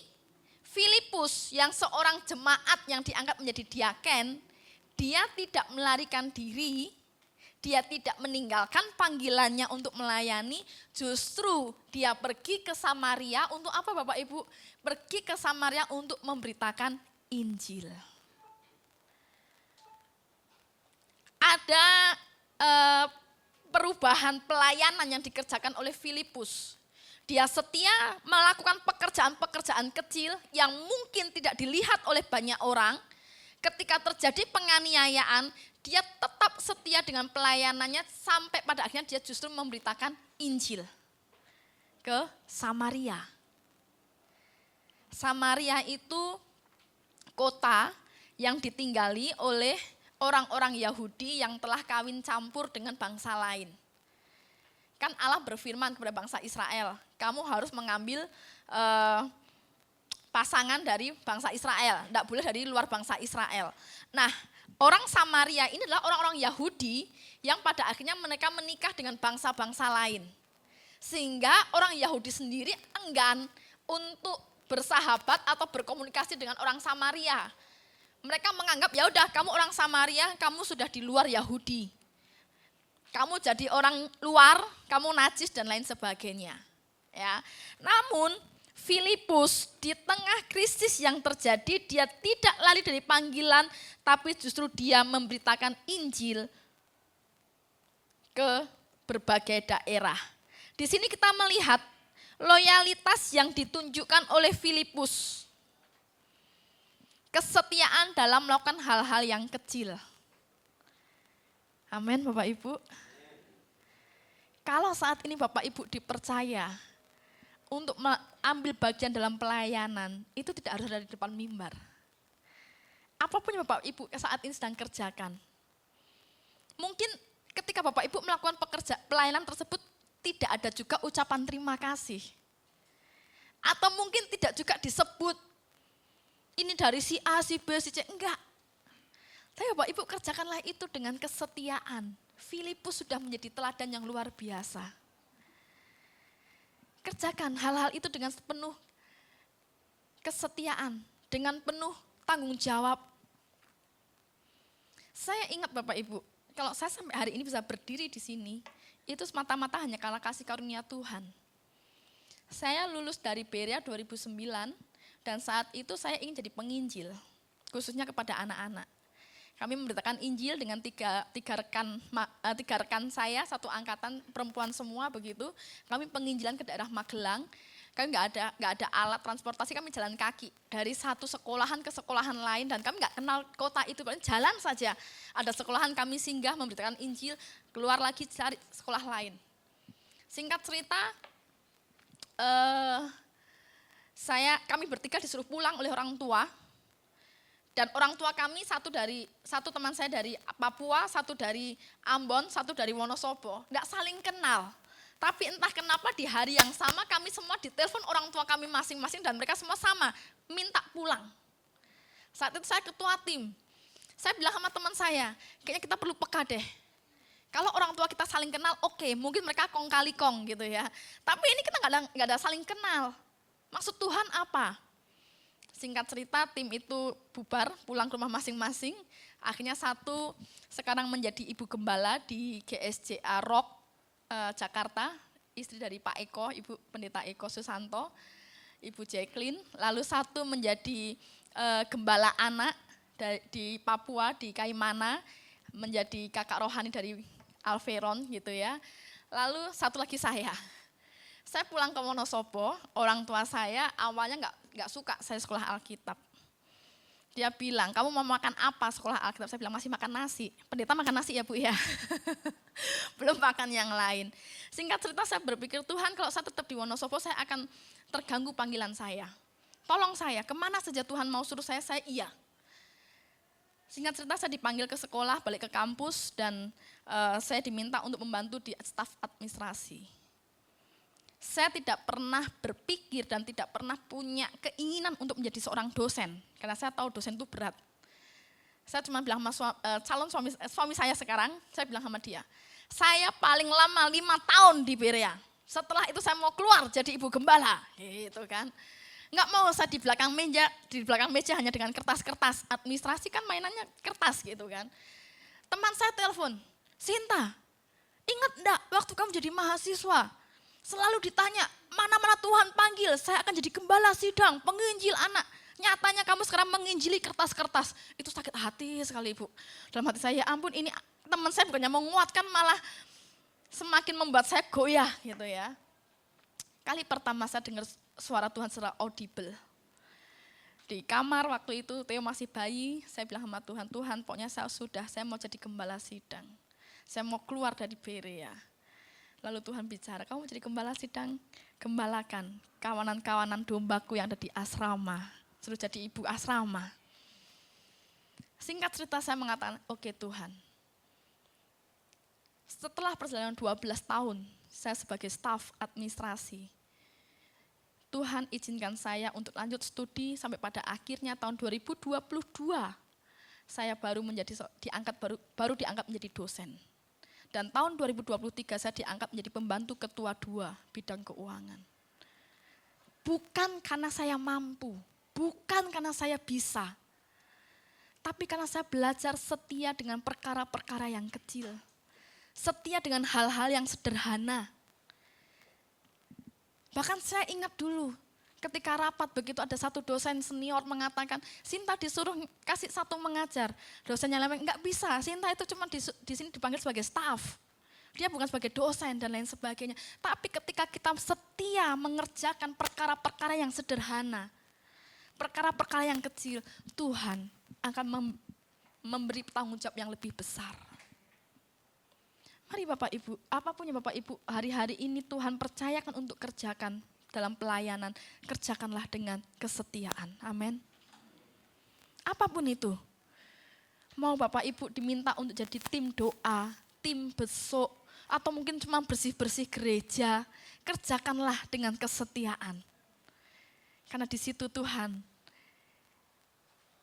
Filipus yang seorang jemaat yang diangkat menjadi diaken, dia tidak melarikan diri, dia tidak meninggalkan panggilannya untuk melayani, justru dia pergi ke Samaria untuk apa Bapak Ibu? Pergi ke Samaria untuk memberitakan Injil. Ada perubahan pelayanan yang dikerjakan oleh Filipus. Dia setia melakukan pekerjaan-pekerjaan kecil yang mungkin tidak dilihat oleh banyak orang. Ketika terjadi penganiayaan, dia tetap setia dengan pelayanannya sampai pada akhirnya dia justru memberitakan Injil ke Samaria. Samaria itu kota yang ditinggali oleh orang-orang Yahudi yang telah kawin campur dengan bangsa lain. Kan Allah berfirman kepada bangsa Israel, kamu harus mengambil pasangan dari bangsa Israel, tidak boleh dari luar bangsa Israel. Nah, orang Samaria ini adalah orang-orang Yahudi yang pada akhirnya mereka menikah dengan bangsa-bangsa lain. Sehingga orang Yahudi sendiri enggan untuk bersahabat atau berkomunikasi dengan orang Samaria. Mereka menganggap ya udah kamu orang Samaria, kamu sudah di luar Yahudi. Kamu jadi orang luar, kamu najis dan lain sebagainya. Ya. Namun Filipus di tengah krisis yang terjadi, dia tidak lari dari panggilan, tapi justru dia memberitakan Injil ke berbagai daerah. Di sini kita melihat loyalitas yang ditunjukkan oleh Filipus. Kesetiaan dalam melakukan hal-hal yang kecil. Amin Bapak Ibu. Kalau saat ini Bapak Ibu dipercaya untuk mengambil bagian dalam pelayanan, itu tidak harus ada di depan mimbar. Apapun yang Bapak Ibu saat ini sedang kerjakan. Mungkin ketika Bapak Ibu melakukan pelayanan tersebut, tidak ada juga ucapan terima kasih. Atau mungkin tidak juga disebut, ini dari si A, si B, si C, enggak. Tapi Bapak Ibu kerjakanlah itu dengan kesetiaan. Filipus sudah menjadi teladan yang luar biasa. Kerjakan hal-hal itu dengan penuh kesetiaan, dengan penuh tanggung jawab. Saya ingat Bapak Ibu, kalau saya sampai hari ini bisa berdiri di sini, itu semata-mata hanya karena kasih karunia Tuhan. Saya lulus dari Berea 2009 dan saat itu saya ingin jadi penginjil, khususnya kepada anak-anak. Kami memberitakan Injil dengan tiga rekan saya, satu angkatan perempuan semua begitu. Kami penginjilan ke daerah Magelang. Kami nggak ada alat transportasi, kami jalan kaki dari satu sekolahan ke sekolahan lain dan kami nggak kenal kota itu, jalan saja. Ada sekolahan kami singgah memberitakan Injil, keluar lagi cari sekolah lain. Singkat cerita, kami bertiga disuruh pulang oleh orang tua. Dan orang tua kami satu teman saya dari Papua, satu dari Ambon, satu dari Wonosobo. Nggak saling kenal. Tapi entah kenapa di hari yang sama kami semua ditelepon orang tua kami masing-masing dan mereka semua sama, minta pulang. Saat itu saya ketua tim. Saya bilang sama teman saya, kayaknya kita perlu peka deh. Kalau orang tua kita saling kenal, oke, mungkin mereka kong kali kong gitu ya. Tapi ini kita nggak ada saling kenal. Maksud Tuhan apa? Singkat cerita, tim itu bubar, pulang ke rumah masing-masing. Akhirnya satu sekarang menjadi ibu gembala di GSJA Rock Jakarta, istri dari Pak Eko, Ibu Pendeta Eko Susanto, Ibu Jacqueline. Lalu satu menjadi gembala anak di Papua, di Kaimana, menjadi kakak rohani dari Alveron gitu ya. Lalu satu lagi saya. Saya pulang ke Wonosobo, orang tua saya awalnya nggak suka saya sekolah Alkitab. Dia bilang, kamu mau makan apa sekolah Alkitab? Saya bilang, masih makan nasi. Pendeta makan nasi ya Bu ya? Belum makan yang lain. Singkat cerita saya berpikir, Tuhan kalau saya tetap di Wonosobo saya akan terganggu panggilan saya. Tolong saya, kemana saja Tuhan mau suruh saya iya. Singkat cerita saya dipanggil ke sekolah, balik ke kampus dan saya diminta untuk membantu di staf administrasi. Saya tidak pernah berpikir dan tidak pernah punya keinginan untuk menjadi seorang dosen. Karena saya tahu dosen itu berat. Saya cuma bilang sama calon suami saya sekarang, saya bilang sama dia, saya paling lama 5 tahun di Berea. Setelah itu saya mau keluar jadi ibu gembala. Gitu kan. Nggak mau saya di belakang meja hanya dengan kertas-kertas. Administrasi kan mainannya kertas gitu kan. Teman saya telepon, Sinta, ingat enggak waktu kamu jadi mahasiswa? Selalu ditanya, mana-mana Tuhan panggil, saya akan jadi gembala sidang, penginjil anak. Nyatanya kamu sekarang menginjili kertas-kertas. Itu sakit hati sekali Ibu. Dalam hati saya, ya ampun ini teman saya bukannya menguatkan malah semakin membuat saya goyah gitu ya. Kali pertama saya dengar suara Tuhan secara audible. Di kamar waktu itu Theo masih bayi, saya bilang sama Tuhan, Tuhan pokoknya saya mau jadi gembala sidang. Saya mau keluar dari Berea. Lalu Tuhan bicara, kamu jadi gembala sidang, gembalakan kawanan-kawanan dombaku yang ada di asrama. Suruh jadi ibu asrama. Singkat cerita saya mengatakan, oke Tuhan. Setelah perjalanan 12 tahun, saya sebagai staf administrasi, Tuhan izinkan saya untuk lanjut studi sampai pada akhirnya tahun 2022, saya baru diangkat menjadi dosen. Dan tahun 2023 saya diangkat menjadi pembantu ketua 2 bidang keuangan. Bukan karena saya mampu, bukan karena saya bisa, tapi karena saya belajar setia dengan perkara-perkara yang kecil. Setia dengan hal-hal yang sederhana. Bahkan saya ingat dulu, ketika rapat begitu ada satu dosen senior mengatakan, Sinta disuruh kasih satu mengajar. Dosennya lain enggak bisa, Sinta itu cuma di sini dipanggil sebagai staff. Dia bukan sebagai dosen dan lain sebagainya. Tapi ketika kita setia mengerjakan perkara-perkara yang sederhana, perkara-perkara yang kecil, Tuhan akan memberi tanggung jawab yang lebih besar. Mari Bapak Ibu, apapun yang Bapak Ibu hari-hari ini Tuhan percayakan untuk kerjakan dalam pelayanan, kerjakanlah dengan kesetiaan. Amin. Apapun itu, mau Bapak Ibu diminta untuk jadi tim doa, tim besok, atau mungkin cuma bersih-bersih gereja, kerjakanlah dengan kesetiaan. Karena di situ Tuhan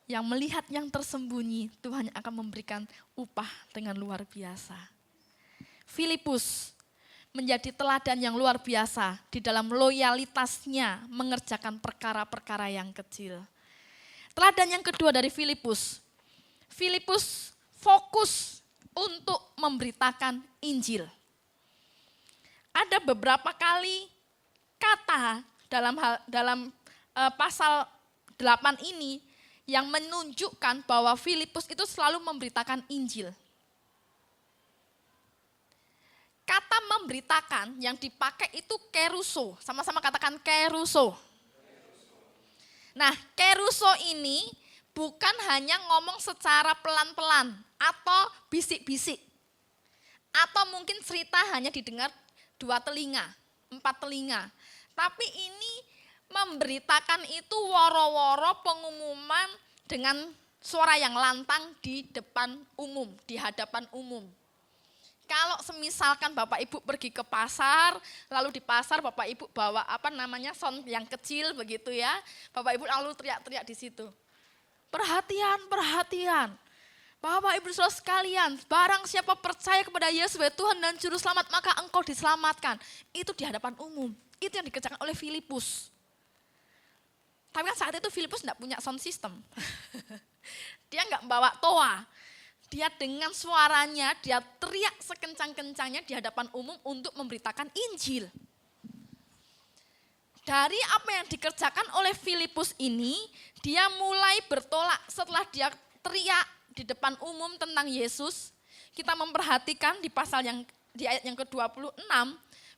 yang melihat yang tersembunyi, Tuhan akan memberikan upah dengan luar biasa. Filipus menjadi teladan yang luar biasa di dalam loyalitasnya mengerjakan perkara-perkara yang kecil. Teladan yang kedua dari Filipus, Filipus fokus untuk memberitakan Injil. Ada beberapa kali kata dalam pasal 8 ini yang menunjukkan bahwa Filipus itu selalu memberitakan Injil. Kata memberitakan yang dipakai itu keruso, sama-sama katakan keruso. Nah, keruso ini bukan hanya ngomong secara pelan-pelan atau bisik-bisik. Atau mungkin cerita hanya didengar 2 telinga, 4 telinga. Tapi ini memberitakan itu woro-woro pengumuman dengan suara yang lantang di depan umum, di hadapan umum. Kalau semisalkan Bapak Ibu pergi ke pasar, lalu di pasar Bapak Ibu bawa sound yang kecil begitu ya. Bapak Ibu lalu teriak-teriak di situ. Perhatian, perhatian. Bapak Ibu Saudara sekalian, barang siapa percaya kepada Yesus sebagai Tuhan dan Juru Selamat, maka engkau diselamatkan. Itu di hadapan umum. Itu yang dikerjakan oleh Filipus. Tapi kan saat itu Filipus tidak punya sound system. Dia nggak bawa toa. Dia dengan suaranya, dia teriak sekencang-kencangnya di hadapan umum untuk memberitakan Injil. Dari apa yang dikerjakan oleh Filipus ini, dia mulai bertolak setelah dia teriak di depan umum tentang Yesus. Kita memperhatikan di ayat yang ke-26,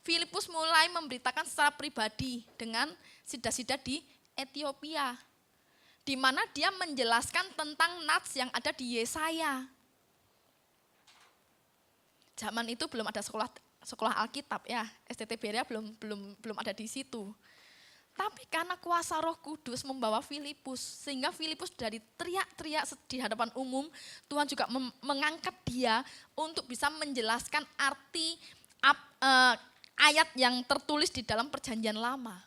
Filipus mulai memberitakan secara pribadi dengan sida-sida di Ethiopia. Di mana dia menjelaskan tentang nats yang ada di Yesaya. Zaman itu belum ada sekolah Alkitab ya, STT Berea belum ada di situ. Tapi karena kuasa Roh Kudus membawa Filipus, sehingga Filipus dari teriak-teriak di hadapan umum, Tuhan juga mengangkat dia untuk bisa menjelaskan arti ayat yang tertulis di dalam Perjanjian Lama.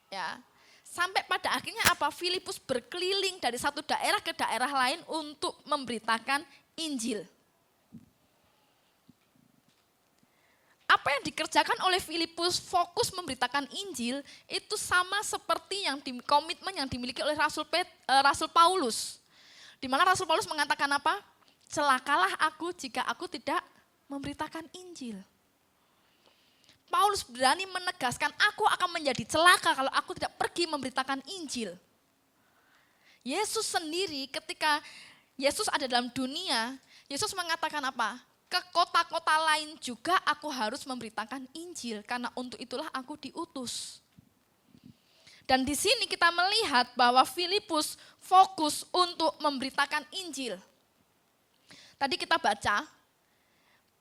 Ya, sampai pada akhirnya Filipus berkeliling dari satu daerah ke daerah lain untuk memberitakan Injil. Apa yang dikerjakan oleh Filipus fokus memberitakan Injil itu sama seperti komitmen yang dimiliki oleh Rasul Paulus. Di mana Rasul Paulus mengatakan apa? Celakalah aku jika aku tidak memberitakan Injil. Paulus berani menegaskan, aku akan menjadi celaka kalau aku tidak pergi memberitakan Injil. Yesus sendiri ketika Yesus ada dalam dunia, Yesus mengatakan apa? Ke kota-kota lain juga aku harus memberitakan Injil, karena untuk itulah aku diutus. Dan di sini kita melihat bahwa Filipus fokus untuk memberitakan Injil. Tadi kita baca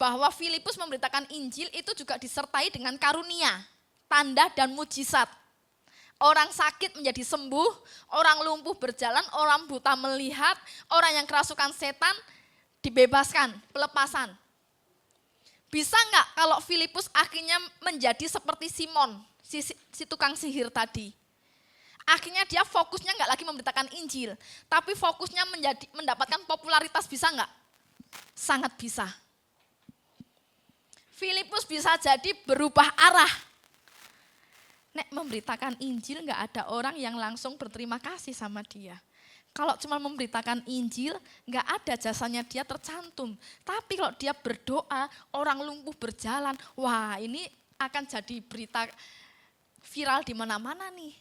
bahwa Filipus memberitakan Injil itu juga disertai dengan karunia, tanda dan mujizat. Orang sakit menjadi sembuh, orang lumpuh berjalan, orang buta melihat, orang yang kerasukan setan dibebaskan, pelepasan. Bisa nggak kalau Filipus akhirnya menjadi seperti Simon, si tukang sihir tadi. Akhirnya dia fokusnya nggak lagi memberitakan Injil, tapi fokusnya mendapatkan popularitas, bisa nggak? Sangat bisa. Filipus bisa jadi berubah arah. Nek memberitakan Injil nggak ada orang yang langsung berterima kasih sama dia. Kalau cuma memberitakan Injil, nggak ada jasanya dia tercantum. Tapi kalau dia berdoa, orang lumpuh berjalan, wah ini akan jadi berita viral di mana-mana nih.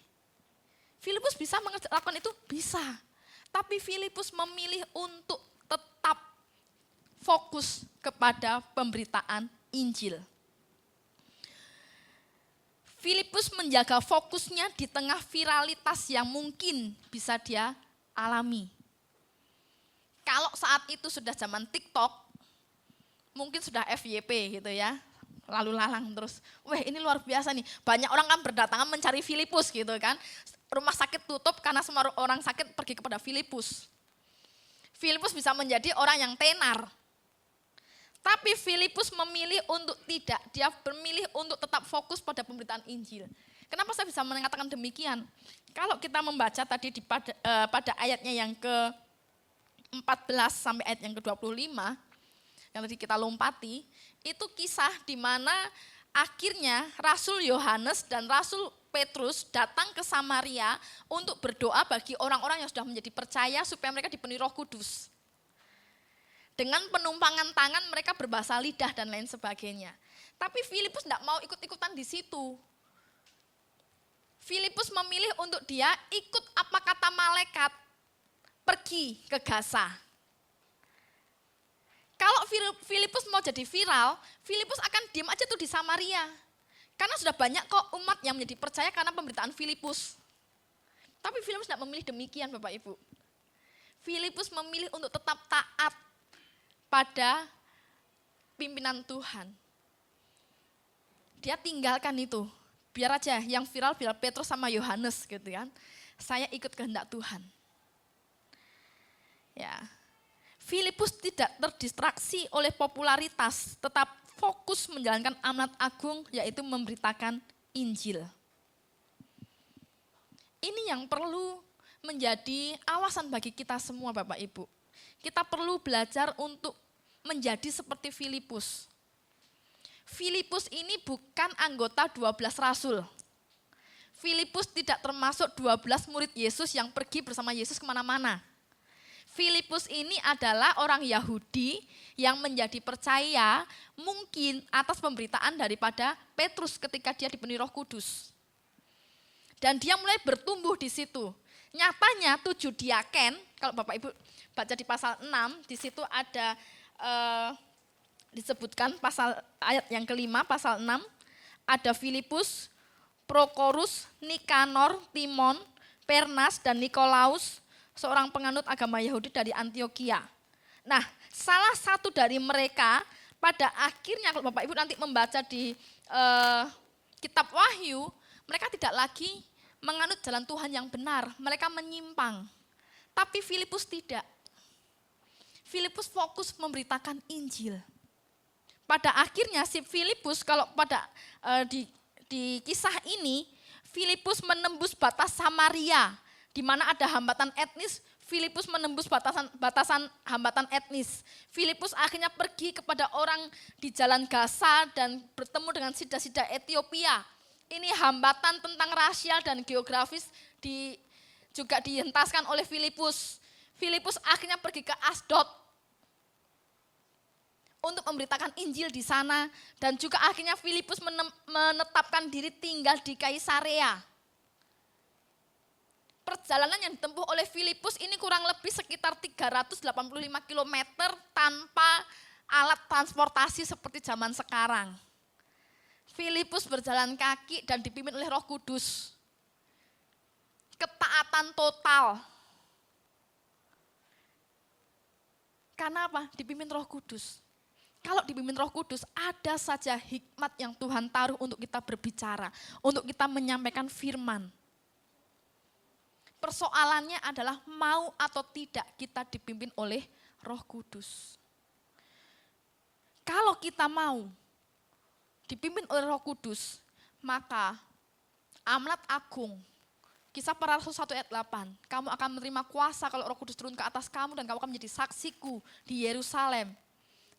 Filipus bisa melakukan itu? Bisa. Tapi Filipus memilih untuk tetap fokus kepada pemberitaan Injil. Filipus menjaga fokusnya di tengah viralitas yang mungkin bisa dia alami. Kalau saat itu sudah zaman TikTok, mungkin sudah FYP gitu ya, lalu lalang terus. Wah ini luar biasa nih, banyak orang kan berdatangan mencari Filipus gitu kan. Rumah sakit tutup karena semua orang sakit pergi kepada Filipus. Filipus bisa menjadi orang yang tenar. Tapi Filipus memilih untuk tidak, dia memilih untuk tetap fokus pada pemberitaan Injil. Kenapa saya bisa mengatakan demikian? Kalau kita membaca tadi pada ayatnya yang ke-14 sampai ayat yang ke-25, yang tadi kita lompati, itu kisah di mana akhirnya Rasul Yohanes dan Rasul Petrus datang ke Samaria untuk berdoa bagi orang-orang yang sudah menjadi percaya supaya mereka dipenuhi Roh Kudus. Dengan penumpangan tangan mereka berbahasa lidah dan lain sebagainya. Tapi Filipus tidak mau ikut-ikutan di situ. Filipus memilih untuk dia ikut apa kata malaikat, pergi ke Gaza. Kalau Filipus mau jadi viral, Filipus akan diam aja tuh di Samaria. Karena sudah banyak kok umat yang menjadi percaya karena pemberitaan Filipus. Tapi Filipus tidak memilih demikian Bapak Ibu. Filipus memilih untuk tetap taat pada pimpinan Tuhan. Dia tinggalkan itu. Biar aja yang viral Petrus sama Yohanes gitu kan. Saya ikut kehendak Tuhan. Ya. Filipus tidak terdistraksi oleh popularitas, tetap fokus menjalankan amanat agung yaitu memberitakan Injil. Ini yang perlu menjadi awasan bagi kita semua Bapak Ibu. Kita perlu belajar untuk menjadi seperti Filipus. Filipus ini bukan anggota 12 rasul. Filipus tidak termasuk 12 murid Yesus yang pergi bersama Yesus kemana-mana. Filipus ini adalah orang Yahudi yang menjadi percaya mungkin atas pemberitaan daripada Petrus ketika dia dipenuhi Roh Kudus. Dan dia mulai bertumbuh di situ. Nyatanya 7 diaken, kalau Bapak Ibu baca di pasal 6, di situ ada disebutkan pasal ayat yang kelima, pasal 6, ada Filipus, Prokorus, Nikanor, Timon, Pernas, dan Nikolaus, seorang penganut agama Yahudi dari Antioquia. Nah, salah satu dari mereka pada akhirnya kalau Bapak Ibu nanti membaca di kitab Wahyu, mereka tidak lagi menganut jalan Tuhan yang benar, mereka menyimpang. Tapi Filipus tidak. Filipus fokus memberitakan Injil. Pada akhirnya si Filipus kalau pada di kisah ini, Filipus menembus batas Samaria, di mana ada hambatan etnis, Filipus menembus batasan hambatan etnis. Filipus akhirnya pergi kepada orang di jalan Gaza dan bertemu dengan sida-sida Ethiopia. Ini hambatan tentang rasial dan geografis juga dihentaskan oleh Filipus. Filipus akhirnya pergi ke Asdod untuk memberitakan Injil di sana. Dan juga akhirnya Filipus menetapkan diri tinggal di Kaisarea. Perjalanan yang ditempuh oleh Filipus ini kurang lebih sekitar 385 km tanpa alat transportasi seperti zaman sekarang. Filipus berjalan kaki dan dipimpin oleh Roh Kudus. Ketaatan total. Karena apa? Dipimpin Roh Kudus. Kalau dipimpin Roh Kudus, ada saja hikmat yang Tuhan taruh untuk kita berbicara, untuk kita menyampaikan firman. Persoalannya adalah mau atau tidak kita dipimpin oleh Roh Kudus. Kalau kita mau dipimpin oleh Roh Kudus, maka amanat agung, Kisah Para Rasul 1 ayat 8, kamu akan menerima kuasa kalau Roh Kudus turun ke atas kamu dan kamu akan menjadi saksiku di Yerusalem,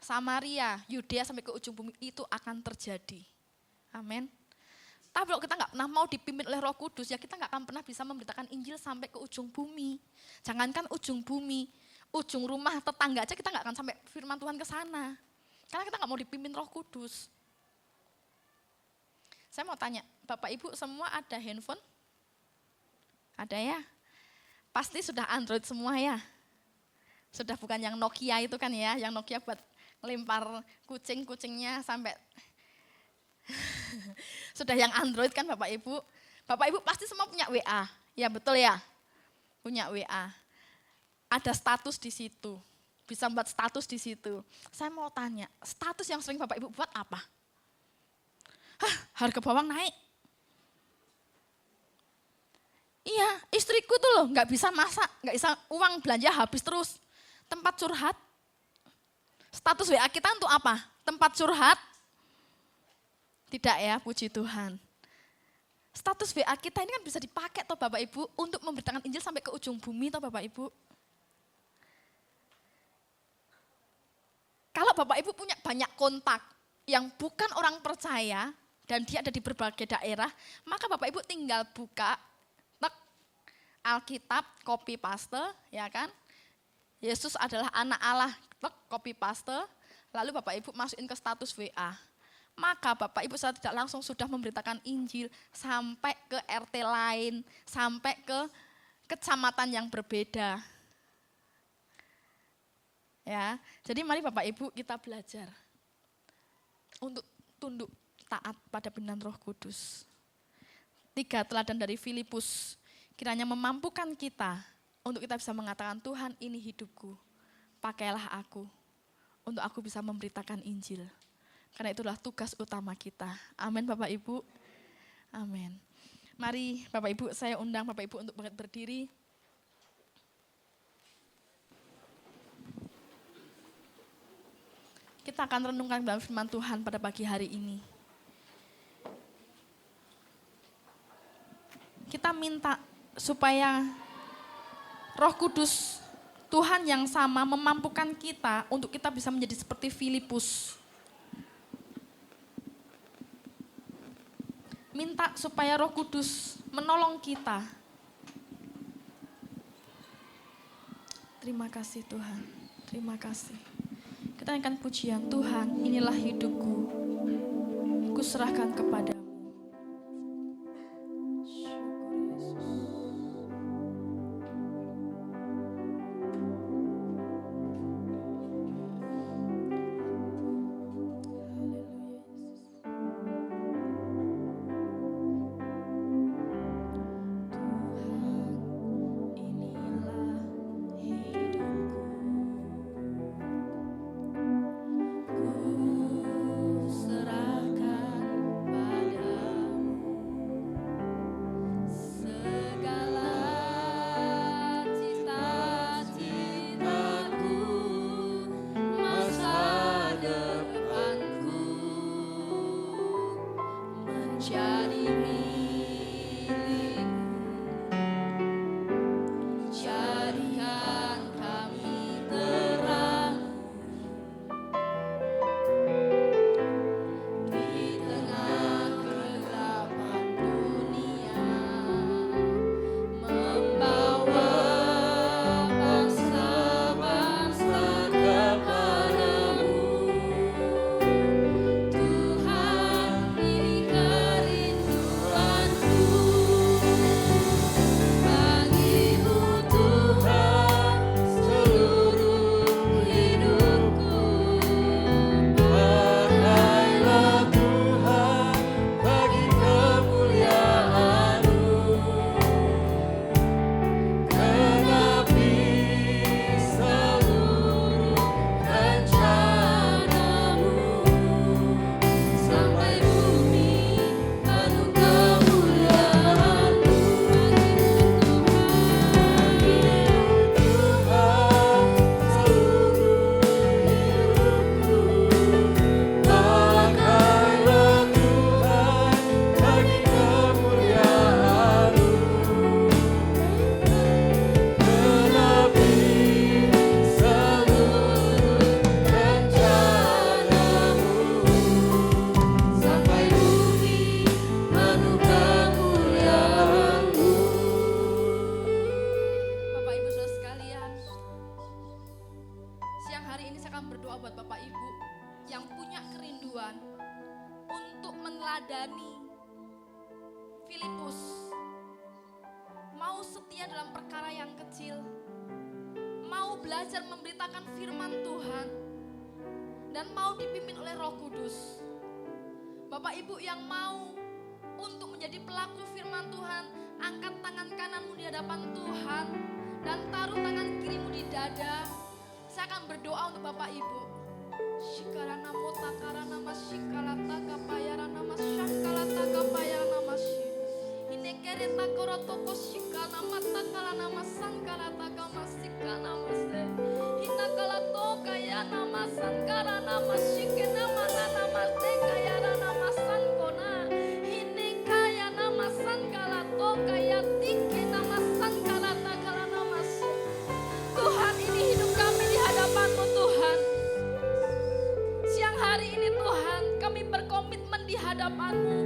Samaria, Yudea sampai ke ujung bumi, itu akan terjadi. Amin. Tapi kalau kita nggak pernah mau dipimpin oleh Roh Kudus, ya kita nggak akan pernah bisa memberitakan Injil sampai ke ujung bumi. Jangankan ujung bumi, ujung rumah tetangga aja kita nggak akan sampai firman Tuhan ke sana. Karena kita nggak mau dipimpin Roh Kudus. Saya mau tanya, Bapak Ibu semua ada handphone? Ada ya? Pasti sudah Android semua ya? Sudah bukan yang Nokia itu kan ya, yang Nokia buat ngelempar kucing-kucingnya sampai Sudah yang Android kan Bapak Ibu? Bapak Ibu pasti semua punya WA. Ya betul ya? Punya WA. Ada status di situ. Bisa buat status di situ. Saya mau tanya, status yang sering Bapak Ibu buat apa? Harga bawang naik. Iya, istriku tuh loh nggak bisa masak, nggak bisa uang belanja habis terus. Tempat curhat. Status WA kita untuk apa? Tempat curhat? Tidak ya, puji Tuhan. Status WA kita ini kan bisa dipakai toh Bapak Ibu untuk memberitakan Injil sampai ke ujung bumi toh Bapak Ibu. Kalau Bapak Ibu punya banyak kontak yang bukan orang percaya dan dia ada di berbagai daerah, maka Bapak Ibu tinggal buka Alkitab, copy paste, ya kan? Yesus adalah anak Allah, copy paste, lalu Bapak Ibu masukin ke status WA. Maka Bapak Ibu secara tidak langsung sudah memberitakan Injil sampai ke RT lain, sampai ke kecamatan yang berbeda. Ya, jadi mari Bapak Ibu kita belajar untuk tunduk taat pada pimpinan Roh Kudus. 3 teladan dari Filipus kiranya memampukan kita untuk kita bisa mengatakan, Tuhan ini hidupku, pakailah aku untuk aku bisa memberitakan Injil. Karena itulah tugas utama kita. Amin Bapak Ibu. Amin. Mari Bapak Ibu, saya undang Bapak Ibu untuk berdiri. Kita akan renungkan dalam firman Tuhan pada pagi hari ini. Kita minta supaya Roh Kudus Tuhan yang sama memampukan kita untuk kita bisa menjadi seperti Filipus. Minta supaya Roh Kudus menolong kita. Terima kasih Tuhan, terima kasih. Kita naikkan pujian, Tuhan inilah hidupku, ku serahkan kepadamu. meneladani Filipus, mau setia dalam perkara yang kecil, mau belajar memberitakan firman Tuhan, dan mau dipimpin oleh Roh Kudus. Bapak Ibu yang mau untuk menjadi pelaku firman Tuhan, angkat tangan kananmu di hadapan Tuhan dan taruh tangan kirimu di dada. Saya akan berdoa untuk Bapak Ibu. Shikarana mota karana mashikalata kapayarana masyakalata kapayarana masyi. Inekere takorotoko shikana mata kalana masankarata kamasikana mase. Hinakalato kayana masankarana masyikena manana mase kayarana masankona. Hinekayana masankalato kayatikena masankarata kalana masyi. Tuhan, ini hidup kami di hadapan-Mu Tuhan. Siang hari ini Tuhan, kami berkomitmen di hadapan-Mu.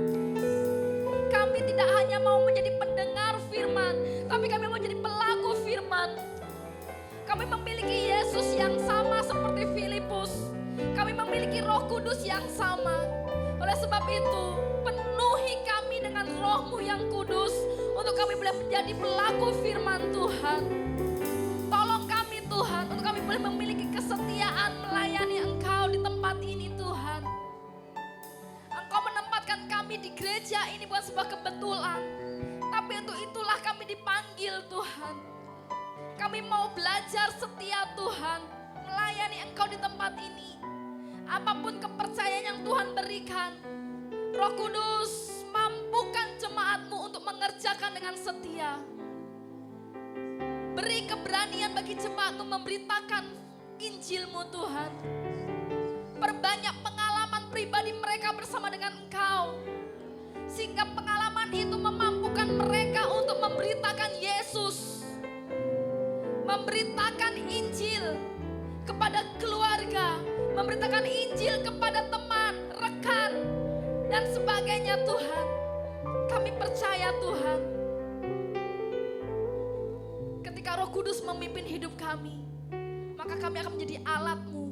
Kami tidak hanya mau menjadi pendengar firman, tapi kami mau menjadi pelaku firman. Kami memiliki Yesus yang sama seperti Filipus. Kami memiliki Roh Kudus yang sama. Oleh sebab itu, penuhi kami dengan Roh-Mu yang kudus untuk kami boleh menjadi pelaku firman Tuhan. Tolong kami Tuhan, untuk kami boleh memiliki kesetiaan melayani Engkau di tempat ini Tuhan. Engkau menempatkan kami di gereja ini bukan sebuah kebetulan, tapi untuk itulah kami dipanggil Tuhan. Kami mau belajar setia Tuhan, melayani Engkau di tempat ini. Apapun kepercayaan yang Tuhan berikan, Roh Kudus mampukan jemaat-Mu untuk mengerjakan dengan setia. Beri keberanian bagi jemaat-Mu memberitakan Injil-Mu Tuhan. Perbanyak pengalaman pribadi mereka bersama dengan Engkau. Sehingga pengalaman itu memampukan mereka untuk memberitakan Yesus. Memberitakan Injil kepada keluarga. Memberitakan Injil kepada teman, rekan, dan sebagainya Tuhan. Kami percaya Tuhan. Ketika Roh Kudus memimpin hidup kami, maka kami akan menjadi alat-Mu.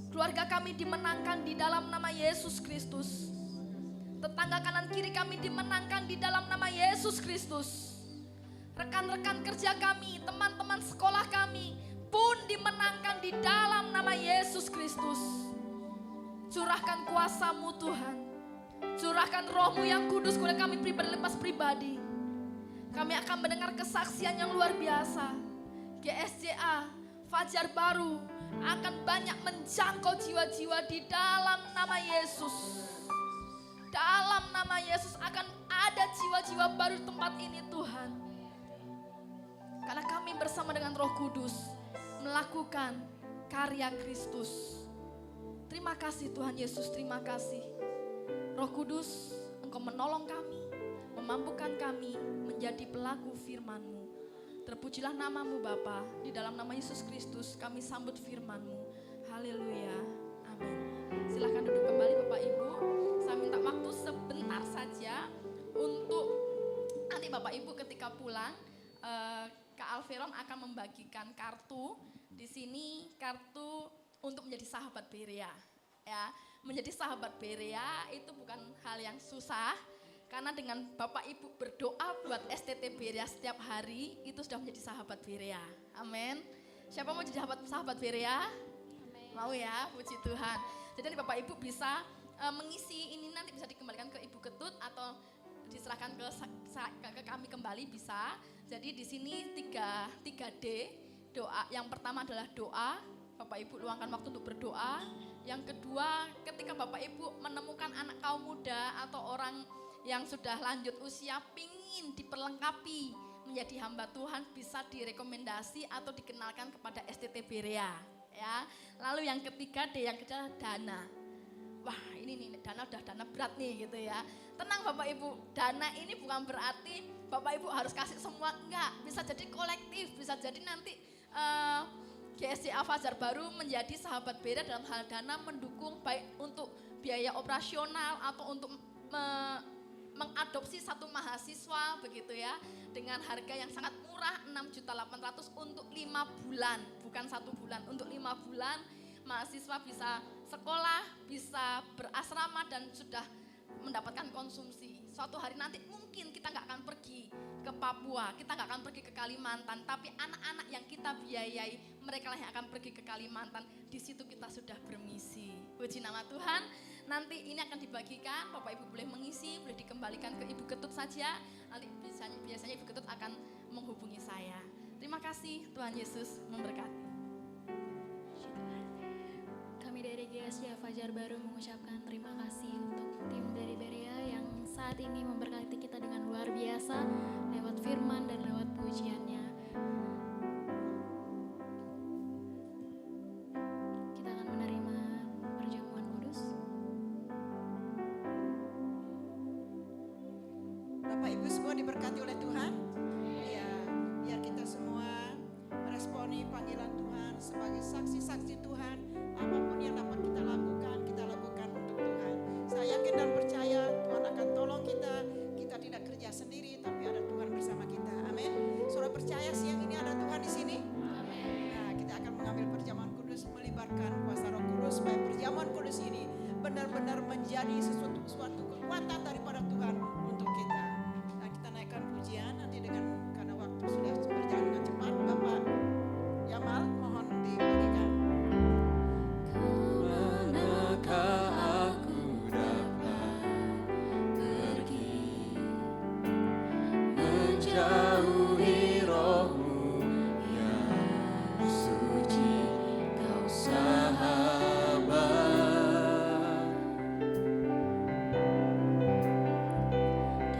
Keluarga kami dimenangkan di dalam nama Yesus Kristus. Tetangga kanan kiri kami dimenangkan di dalam nama Yesus Kristus. Rekan-rekan kerja kami, teman-teman sekolah kami pun dimenangkan di dalam nama Yesus Kristus. Curahkan kuasa-Mu Tuhan. Curahkan Roh-Mu yang kudus kepada kami pribadi lepas pribadi. Kami akan mendengar kesaksian yang luar biasa. GSJA, Fajar Baru akan banyak menjangkau jiwa-jiwa di dalam nama Yesus. Dalam nama Yesus akan ada jiwa-jiwa baru di tempat ini Tuhan. Karena kami bersama dengan Roh Kudus melakukan karya Kristus. Terima kasih Tuhan Yesus, terima kasih. Roh Kudus, Engkau menolong kami, memampukan kami menjadi pelaku firman-Mu. Terpujilah nama-Mu Bapa, di dalam nama Yesus Kristus kami sambut firman-Mu. Haleluya, amin. Silahkan duduk kembali Bapak Ibu. Saya minta waktu sebentar saja untuk nanti Bapak Ibu ketika pulang, Kak Alveron akan membagikan kartu. Di sini kartu untuk menjadi sahabat Berea. Ya, menjadi sahabat Berea itu bukan hal yang susah. Karena dengan Bapak Ibu berdoa buat STT Berea setiap hari, itu sudah menjadi sahabat Berea. Amin. Siapa mau jadi sahabat Berea? Amin. Mau ya, puji Tuhan. Jadi Bapak Ibu bisa mengisi ini, nanti bisa dikembalikan ke Ibu Ketut atau diserahkan ke kami kembali bisa. Jadi di sini 3D doa. Yang pertama adalah doa. Bapak Ibu luangkan waktu untuk berdoa. Yang kedua, ketika Bapak Ibu menemukan anak kaum muda atau orang yang sudah lanjut usia pingin diperlengkapi menjadi hamba Tuhan, bisa direkomendasi atau dikenalkan kepada STT Berea. Ya. Lalu yang ketiga, yang ketiga dana. Wah ini nih dana udah dana berat nih gitu ya. Tenang Bapak Ibu, dana ini bukan berarti Bapak Ibu harus kasih semua, enggak. Bisa jadi kolektif, bisa jadi nanti GSJA Fajar Baru menjadi sahabat Berea dalam hal dana mendukung baik untuk biaya operasional atau untuk mengadopsi satu mahasiswa begitu ya. Dengan harga yang sangat murah 6.800.000 untuk 5 bulan, bukan 1 bulan, untuk 5 bulan. Mahasiswa bisa sekolah, bisa berasrama dan sudah mendapatkan konsumsi. Suatu hari nanti mungkin kita nggak akan pergi ke Papua, kita nggak akan pergi ke Kalimantan, tapi anak-anak yang kita biayai, mereka lah yang akan pergi ke Kalimantan. Di situ kita sudah bermisi. Puji nama Tuhan. Nanti ini akan dibagikan, Bapak Ibu boleh mengisi, boleh dikembalikan ke Ibu Ketut saja. Nanti biasanya Ibu Ketut akan menghubungi saya. Terima kasih, Tuhan Yesus memberkati. Kami dari GSJ Fajar Baru mengucapkan terima kasih untuk tim dari Berea yang saat ini memberkati kita dengan luar biasa lewat firman dan lewat pujiannya. Kita akan menerima perjamuan kudus. Bapak Ibu semua diberkati oleh Tuhan. Ya, biar kita semua meresponi panggilan Tuhan sebagai saksi-saksi Tuhan. Apapun yang dapat kita lakukan untuk Tuhan. Saya yakin dan percaya Tuhan akan tolong kita. Kita tidak kerja sendiri, tapi ada Tuhan bersama kita. Amin. Saudara percaya siang ini ada Tuhan di sini? Amin. Nah, kita akan mengambil perjamuan kudus, melibatkan kuasa Roh Kudus supaya perjamuan kudus ini benar-benar menjadi suatu kekuatan daripada Tuhan untuk kita. Nah, kita naikkan pujian nanti karena waktu sudah berjalan dengan cepat. Bapak Yamal mohon dibagikan. Manakah aku dapat pergi menjauhi roh-Mu yang suci, Kau sahabat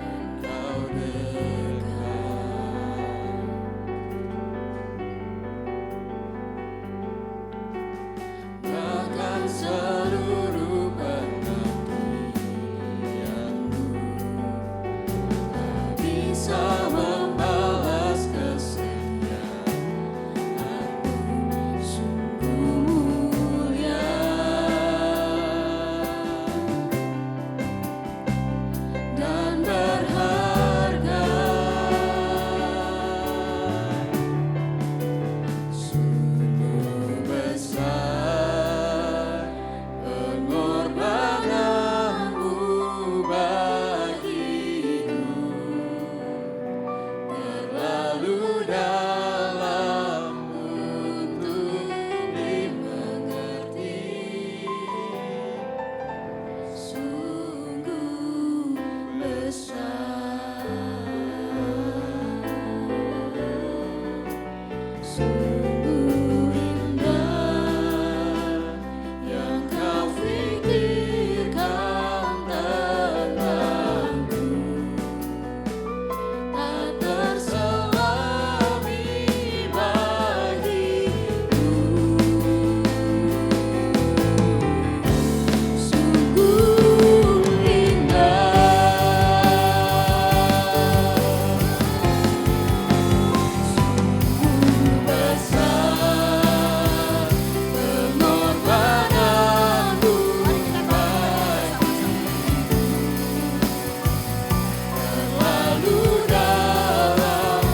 dan Kau dekat. Bahkan seluruh pengabdianmu tak bisa membalas kesetiaanmu, sungguh mulia dan berharga. Sungguh besar pengorbananmu bagiku, terlalu dalam untuk dimengerti. Sungguh besar, sungguh indah yang Kau fikirkan tentangku, tak terselami bagiku. Sungguh indah, sungguh besar pengorbananmu bagiku, terlalu dalam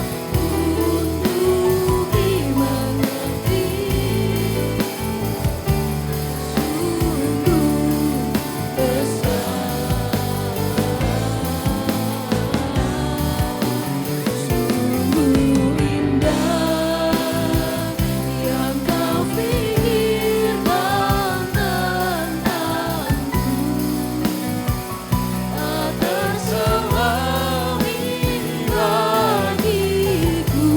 untuk dimengerti. Sungguh besar, sungguh indah yang Kau fikirkan tentangku, tak terselami bagiku.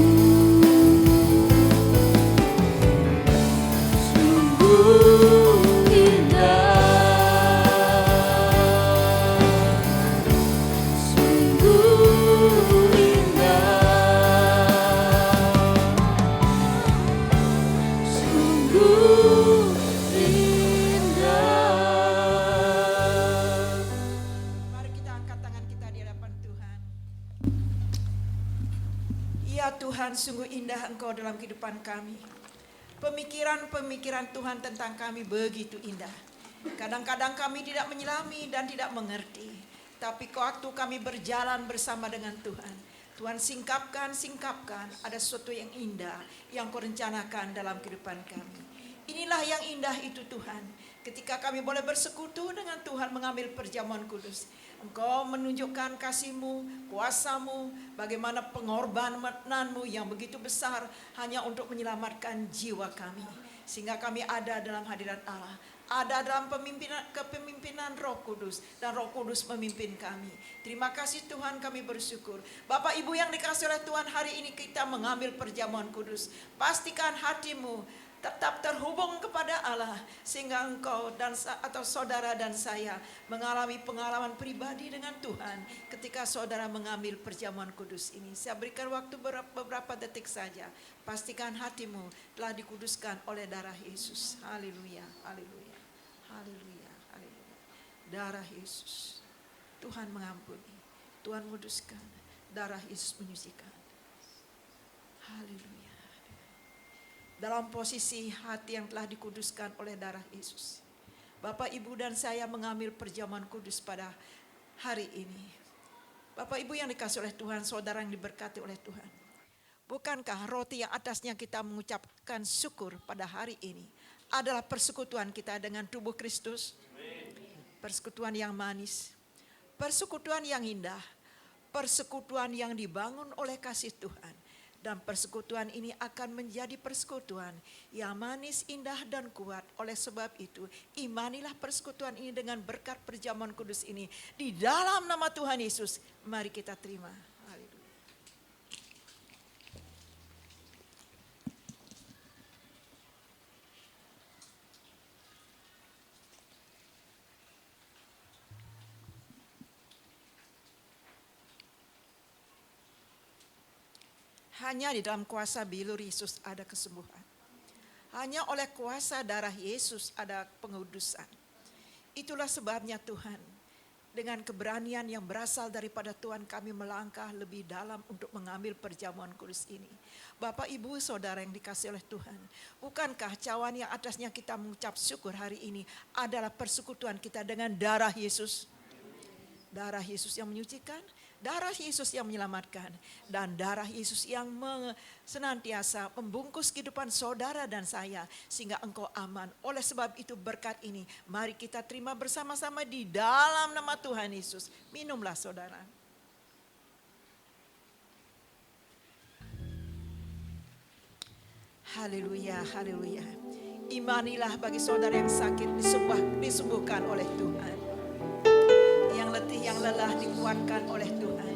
Sungguh indah, sungguh indah, sungguh indah. Mari kita angkat tangan kita di hadapan Tuhan. Ya Tuhan, sungguh indah Engkau dalam kehidupan kami. Pemikiran-pemikiran Tuhan tentang kami begitu indah. Kadang-kadang kami tidak menyelami dan tidak mengerti. Tapi waktu kami berjalan bersama dengan Tuhan, Tuhan singkapkan, ada sesuatu yang indah yang Kau rencanakan dalam kehidupan kami. Inilah yang indah itu Tuhan. Ketika kami boleh bersekutu dengan Tuhan mengambil perjamuan kudus. Engkau menunjukkan kasih-Mu, kuasa-Mu, bagaimana pengorbanan-Mu yang begitu besar hanya untuk menyelamatkan jiwa kami. Sehingga kami ada dalam hadirat Allah, ada dalam kepemimpinan Roh Kudus, dan Roh Kudus memimpin kami. Terima kasih Tuhan, kami bersyukur. Bapak Ibu yang dikasihi oleh Tuhan, hari ini kita mengambil perjamuan kudus. Pastikan hatimu tetap terhubung kepada Allah, sehingga engkau atau saudara dan saya mengalami pengalaman pribadi dengan Tuhan ketika saudara mengambil perjamuan kudus ini. Saya berikan waktu beberapa detik saja. Pastikan hatimu telah dikuduskan oleh darah Yesus. Haleluya, haleluya, haleluya, haleluya. Darah Yesus, Tuhan mengampuni, Tuhan menguduskan, darah Yesus menyucikan. Haleluya. Dalam posisi hati yang telah dikuduskan oleh darah Yesus, Bapak, Ibu, dan saya mengambil perjamuan kudus pada hari ini. Bapak, Ibu yang dikasihi oleh Tuhan, saudara yang diberkati oleh Tuhan, bukankah roti yang atasnya kita mengucapkan syukur pada hari ini adalah persekutuan kita dengan tubuh Kristus? Persekutuan yang manis, persekutuan yang indah, persekutuan yang dibangun oleh kasih Tuhan. Dan persekutuan ini akan menjadi persekutuan yang manis, indah, dan kuat. Oleh sebab itu, imanilah persekutuan ini dengan berkat perjamuan kudus ini. Di dalam nama Tuhan Yesus, mari kita terima. Haleluya. Hanya di dalam kuasa bilur Yesus ada kesembuhan. Hanya oleh kuasa darah Yesus ada pengudusan. Itulah sebabnya Tuhan, dengan keberanian yang berasal daripada Tuhan, kami melangkah lebih dalam untuk mengambil perjamuan kudus ini. Bapak, Ibu, saudara yang dikasihi oleh Tuhan, bukankah cawan yang atasnya kita mengucap syukur hari ini adalah persekutuan kita dengan darah Yesus? Darah Yesus yang menyucikan, darah Yesus yang menyelamatkan, dan darah Yesus yang senantiasa membungkus kehidupan saudara dan saya sehingga engkau aman. Oleh sebab itu berkat ini mari kita terima bersama-sama di dalam nama Tuhan Yesus. Minumlah saudara. Haleluya, haleluya. Imanilah bagi saudara yang sakit disembuhkan oleh Tuhan. Yang letih, yang lelah dikuatkan oleh Tuhan.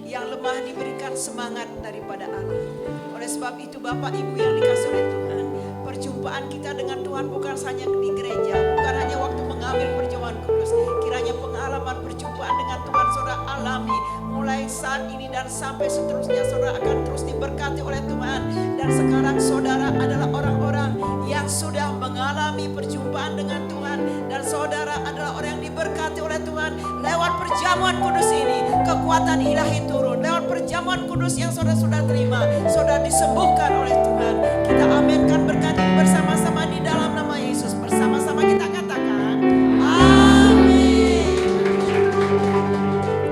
Yang lemah diberikan semangat daripada Allah. Oleh sebab itu Bapak Ibu yang dikasihi oleh Tuhan, perjumpaan kita dengan Tuhan bukan hanya di gereja, bukan hanya waktu mengambil perjamuan kudus. Kiranya pengalaman perjumpaan dengan Tuhan saudara alami mulai saat ini dan sampai seterusnya. Saudara akan terus diberkati oleh Tuhan. Dan sekarang saudara adalah orang-orang yang sudah mengalami perjumpaan dengan Tuhan. Dan saudara adalah orang yang diberkati oleh Tuhan. Lewat perjamuan kudus ini, kekuatan ilahi turun. Lewat perjamuan kudus yang saudara sudah terima, saudara disembuhkan oleh Tuhan. Kita aminkan berkat ini bersama-sama di dalam nama Yesus. Bersama-sama kita katakan, amin.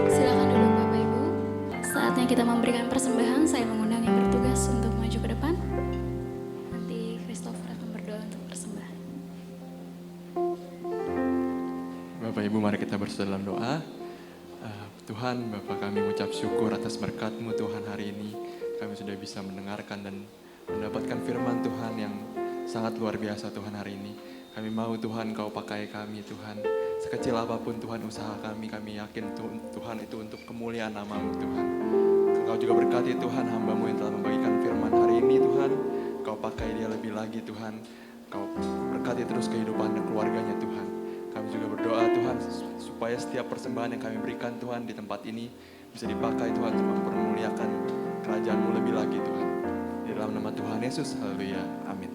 Silakan duduk Bapak Ibu. Saatnya kita memberikan persembahan. Saya mengundang yang bertugas untuk maju ke depan. Nanti Christopher akan berdoa untuk persembahan. Bapak Ibu, mari kita bersatu dalam doa. Tuhan, Bapak, kami mengucap syukur atas berkat-Mu Tuhan hari ini. Kami sudah bisa mendengarkan dan mendapatkan firman Tuhan yang sangat luar biasa Tuhan hari ini. Kami mau Tuhan Kau pakai kami Tuhan. Sekecil apapun Tuhan usaha kami yakin Tuhan itu untuk kemuliaan nama-Mu Tuhan. Engkau juga berkati Tuhan hamba-Mu yang telah membagikan firman hari ini Tuhan. Kau pakai dia lebih lagi Tuhan. Kau berkati terus kehidupan dan keluarganya Tuhan. Kami juga berdoa Tuhan supaya setiap persembahan yang kami berikan Tuhan di tempat ini bisa dipakai Tuhan untuk mempermuliakan kerajaan-Mu lebih lagi Tuhan. Di dalam nama Tuhan Yesus, haleluya, amin.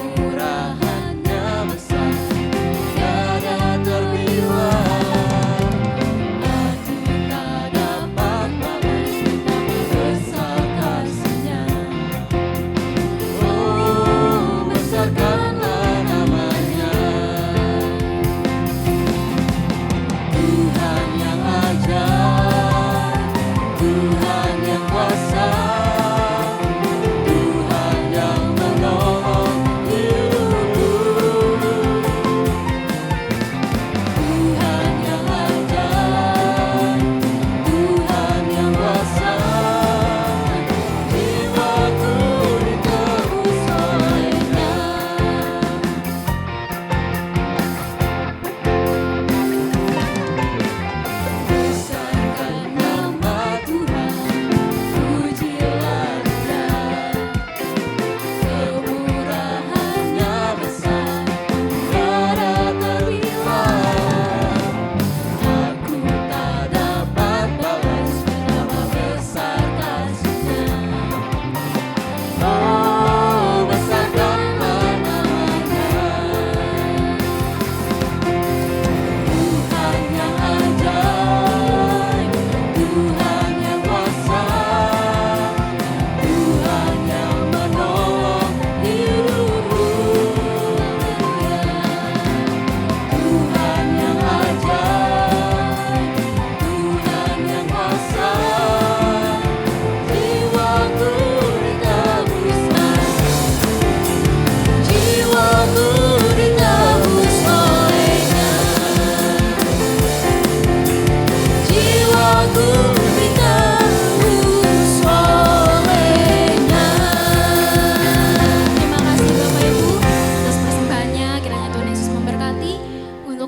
Kemurahan-Nya besar, tiada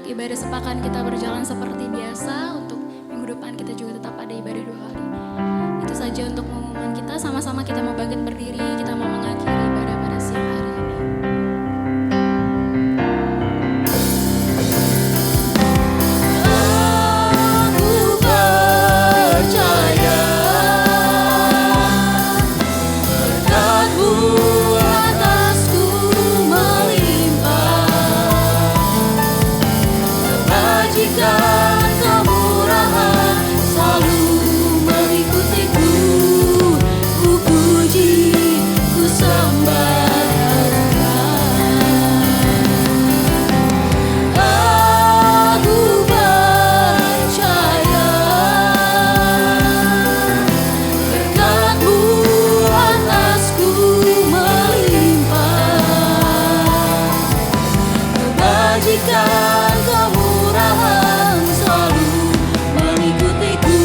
untuk ibadah sepakan kita berjalan seperti biasa, untuk minggu depan kita juga tetap ada ibadah 2 kali. Itu saja untuk pengumuman kita, sama-sama kita mau bangkit berdiri, kita mau mengakhiri ibadah pada siang hari ini. Aku percaya berkat-Mu atasku melimpah, kebajikan kemurahan selalu mengikutiku. Ku puji, ku sembah Aku percaya berkat-Mu atasku melimpah, kebajikan kemurahan selalu mengikutiku.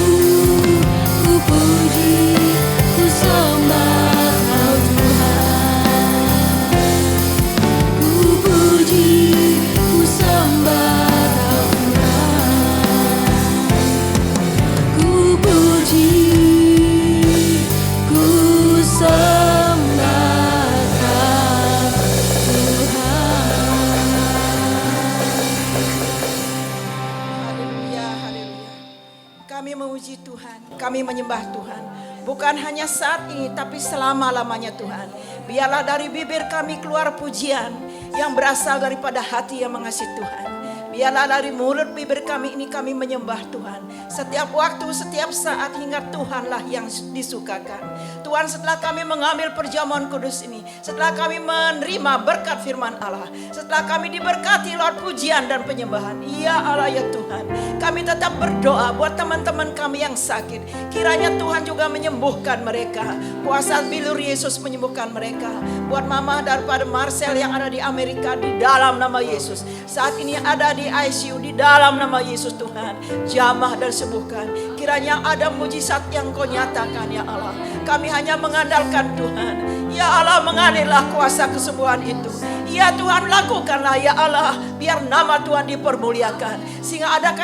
Ku puji, ku sembah Kau Tuhan. Ku puji, ku sembah Kau Tuhan. Ku puji, ku sembah Kau Tuhan. Haleluya, haleluya. Kami memuji Tuhan, kami menyembah Tuhan. Bukan hanya saat ini, tapi selama-lamanya Tuhan. Biarlah dari bibir kami keluar pujian yang berasal daripada hati yang mengasihi Tuhan. Biarlah dari mulut bibir kami ini kami menyembah Tuhan. Setiap waktu, setiap saat, hingga Tuhanlah yang disukakan. Tuhan, setelah kami mengambil perjamuan kudus ini, setelah kami menerima berkat firman Allah, setelah kami diberkati lewat pujian dan penyembahan, ya Allah ya Tuhan, kami tetap berdoa buat teman-teman kami yang sakit. Kiranya Tuhan juga menyembuhkan mereka. Kuasa bilur Yesus menyembuhkan mereka. Buat mama daripada Marcel yang ada di Amerika, di dalam nama Yesus. Saat ini ada di ICU, di dalam nama Yesus Tuhan. Jamah dan sembuhkan. Kiranya ada mujizat yang Kau nyatakan ya Allah. Kami hanya mengandalkan Tuhan. Ya Allah, mengalirlah kuasa kesembuhan itu. Ya Tuhan, lakukanlah ya Allah, biar nama Tuhan dipermuliakan. Sehingga ada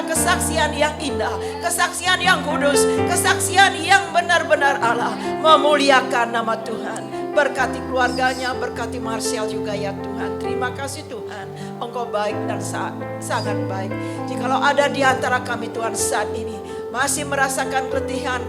kesaksian yang indah, kesaksian yang kudus, kesaksian yang benar-benar Allah memuliakan nama Tuhan. Berkati keluarganya, berkati Marcel juga ya Tuhan. Terima kasih Tuhan, Engkau baik dan sangat baik. Jikalau ada di antara kami Tuhan saat ini masih merasakan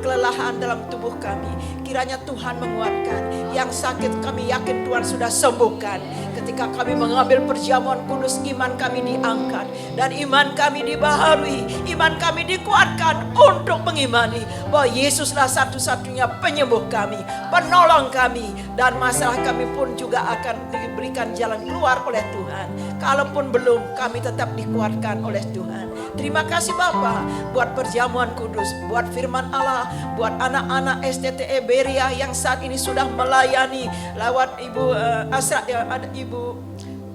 kelelahan dalam tubuh kami, kiranya Tuhan menguatkan. Yang sakit kami yakin Tuhan sudah sembuhkan. Ketika kami mengambil perjamuan kudus, iman kami diangkat dan iman kami dibaharui, iman kami dikuatkan untuk mengimani bahwa Yesuslah satu-satunya penyembuh kami, penolong kami, dan masalah kami pun juga akan diberikan jalan keluar oleh Tuhan. Kalaupun belum, kami tetap dikuatkan oleh Tuhan. Terima kasih Bapa buat perjamuan kudus, buat firman Allah, buat anak-anak STTE Beria yang saat ini sudah melayani lewat Ibu Asra, ada Ibu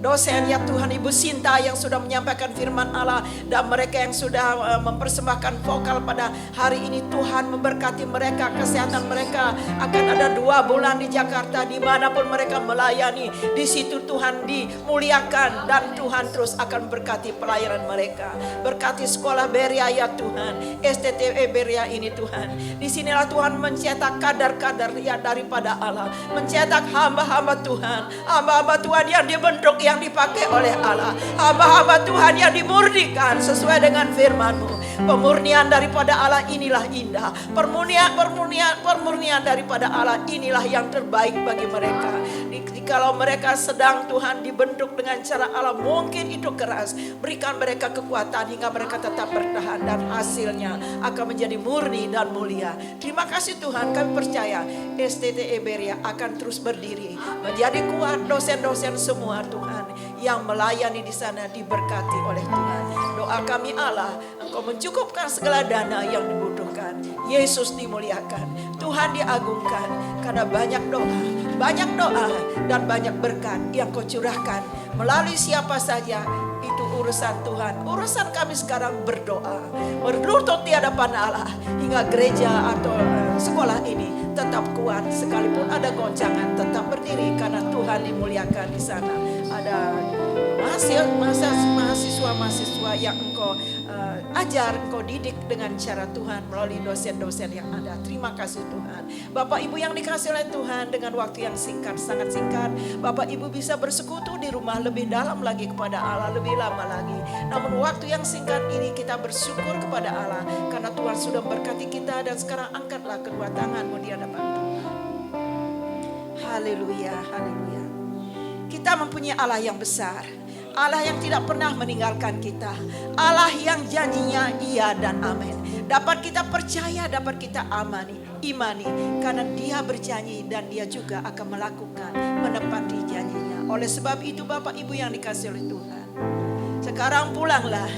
dosen ya Tuhan, Ibu Sinta yang sudah menyampaikan firman Allah, dan mereka yang sudah mempersembahkan vokal pada hari ini. Tuhan memberkati mereka, kesehatan mereka. Akan ada 2 bulan di Jakarta, dimanapun mereka melayani, di situ Tuhan dimuliakan, dan Tuhan terus akan berkati pelayanan mereka. Berkati sekolah Beria ya Tuhan, STTE Beria ini Tuhan. Disinilah Tuhan mencetak kadar-kadar ya daripada Allah, mencetak hamba-hamba Tuhan, hamba-hamba Tuhan yang dibentuk, yang dipakai oleh Allah, hamba-hamba Tuhan yang dimurnikan sesuai dengan firman-Mu. Pemurnian daripada Allah inilah indah. Pemurnian daripada Allah inilah yang terbaik bagi mereka. Kalau mereka sedang Tuhan dibentuk dengan cara Allah, mungkin itu keras. Berikan mereka kekuatan hingga mereka tetap bertahan, dan hasilnya akan menjadi murni dan mulia. Terima kasih Tuhan, kami percaya STTE Beria akan terus berdiri, menjadi kuat. Dosen-dosen semua Tuhan yang melayani di sana diberkati oleh Tuhan. Doa kami Allah, Engkau mencukupkan segala dana yang dibutuhkan. Yesus dimuliakan, Tuhan diagungkan, karena banyak doa dan banyak berkat yang Kau curahkan melalui siapa saja. Itu urusan Tuhan. Urusan kami sekarang berdoa, berlutut di hadapan Allah, hingga gereja atau sekolah ini tetap kuat. Sekalipun ada goncangan, tetap berdiri karena Tuhan dimuliakan di sana. Ada mahasiswa mahasiswa-mahasiswa yang Engkau ajar, Engkau didik dengan cara Tuhan melalui dosen-dosen yang ada. Terima kasih Tuhan. Bapak Ibu yang dikasih oleh Tuhan, dengan waktu yang singkat, sangat singkat, Bapak Ibu bisa bersekutu di rumah lebih dalam lagi kepada Allah, lebih lama lagi. Namun waktu yang singkat ini kita bersyukur kepada Allah karena Tuhan sudah memberkati kita, dan sekarang angkatlah kedua tanganmu di hadapan Tuhan. Haleluya, haleluya. Kita mempunyai Allah yang besar, Allah yang tidak pernah meninggalkan kita, Allah yang janjinya iya dan amin. Dapat kita percaya, dapat kita imani, karena Dia berjanji dan Dia juga akan melakukan, menepati janjinya. Oleh sebab itu Bapak Ibu yang dikasihi oleh Tuhan, sekarang pulanglah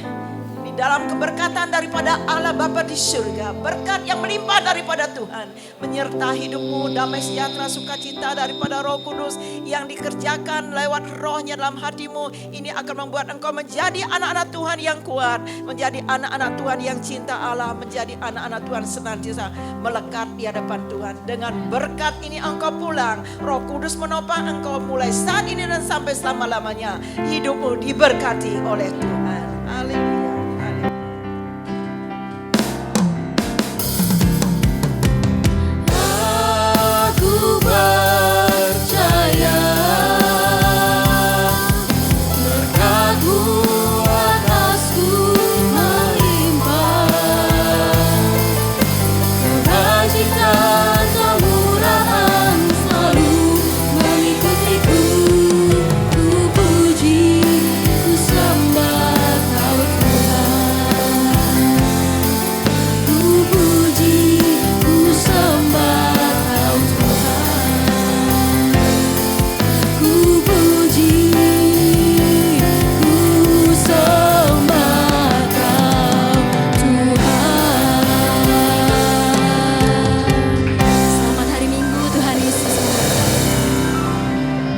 di dalam keberkatan daripada Allah Bapa di surga. Berkat yang melimpah daripada Tuhan menyertai hidupmu, damai sejahtera sukacita daripada Roh Kudus yang dikerjakan lewat rohnya dalam hatimu. Ini akan membuat engkau menjadi anak-anak Tuhan yang kuat, menjadi anak-anak Tuhan yang cinta Allah, menjadi anak-anak Tuhan senantiasa melekat di hadapan Tuhan. Dengan berkat ini engkau pulang, Roh Kudus menopang engkau mulai saat ini dan sampai selama-lamanya. Hidupmu diberkati oleh Tuhan. Haleluya.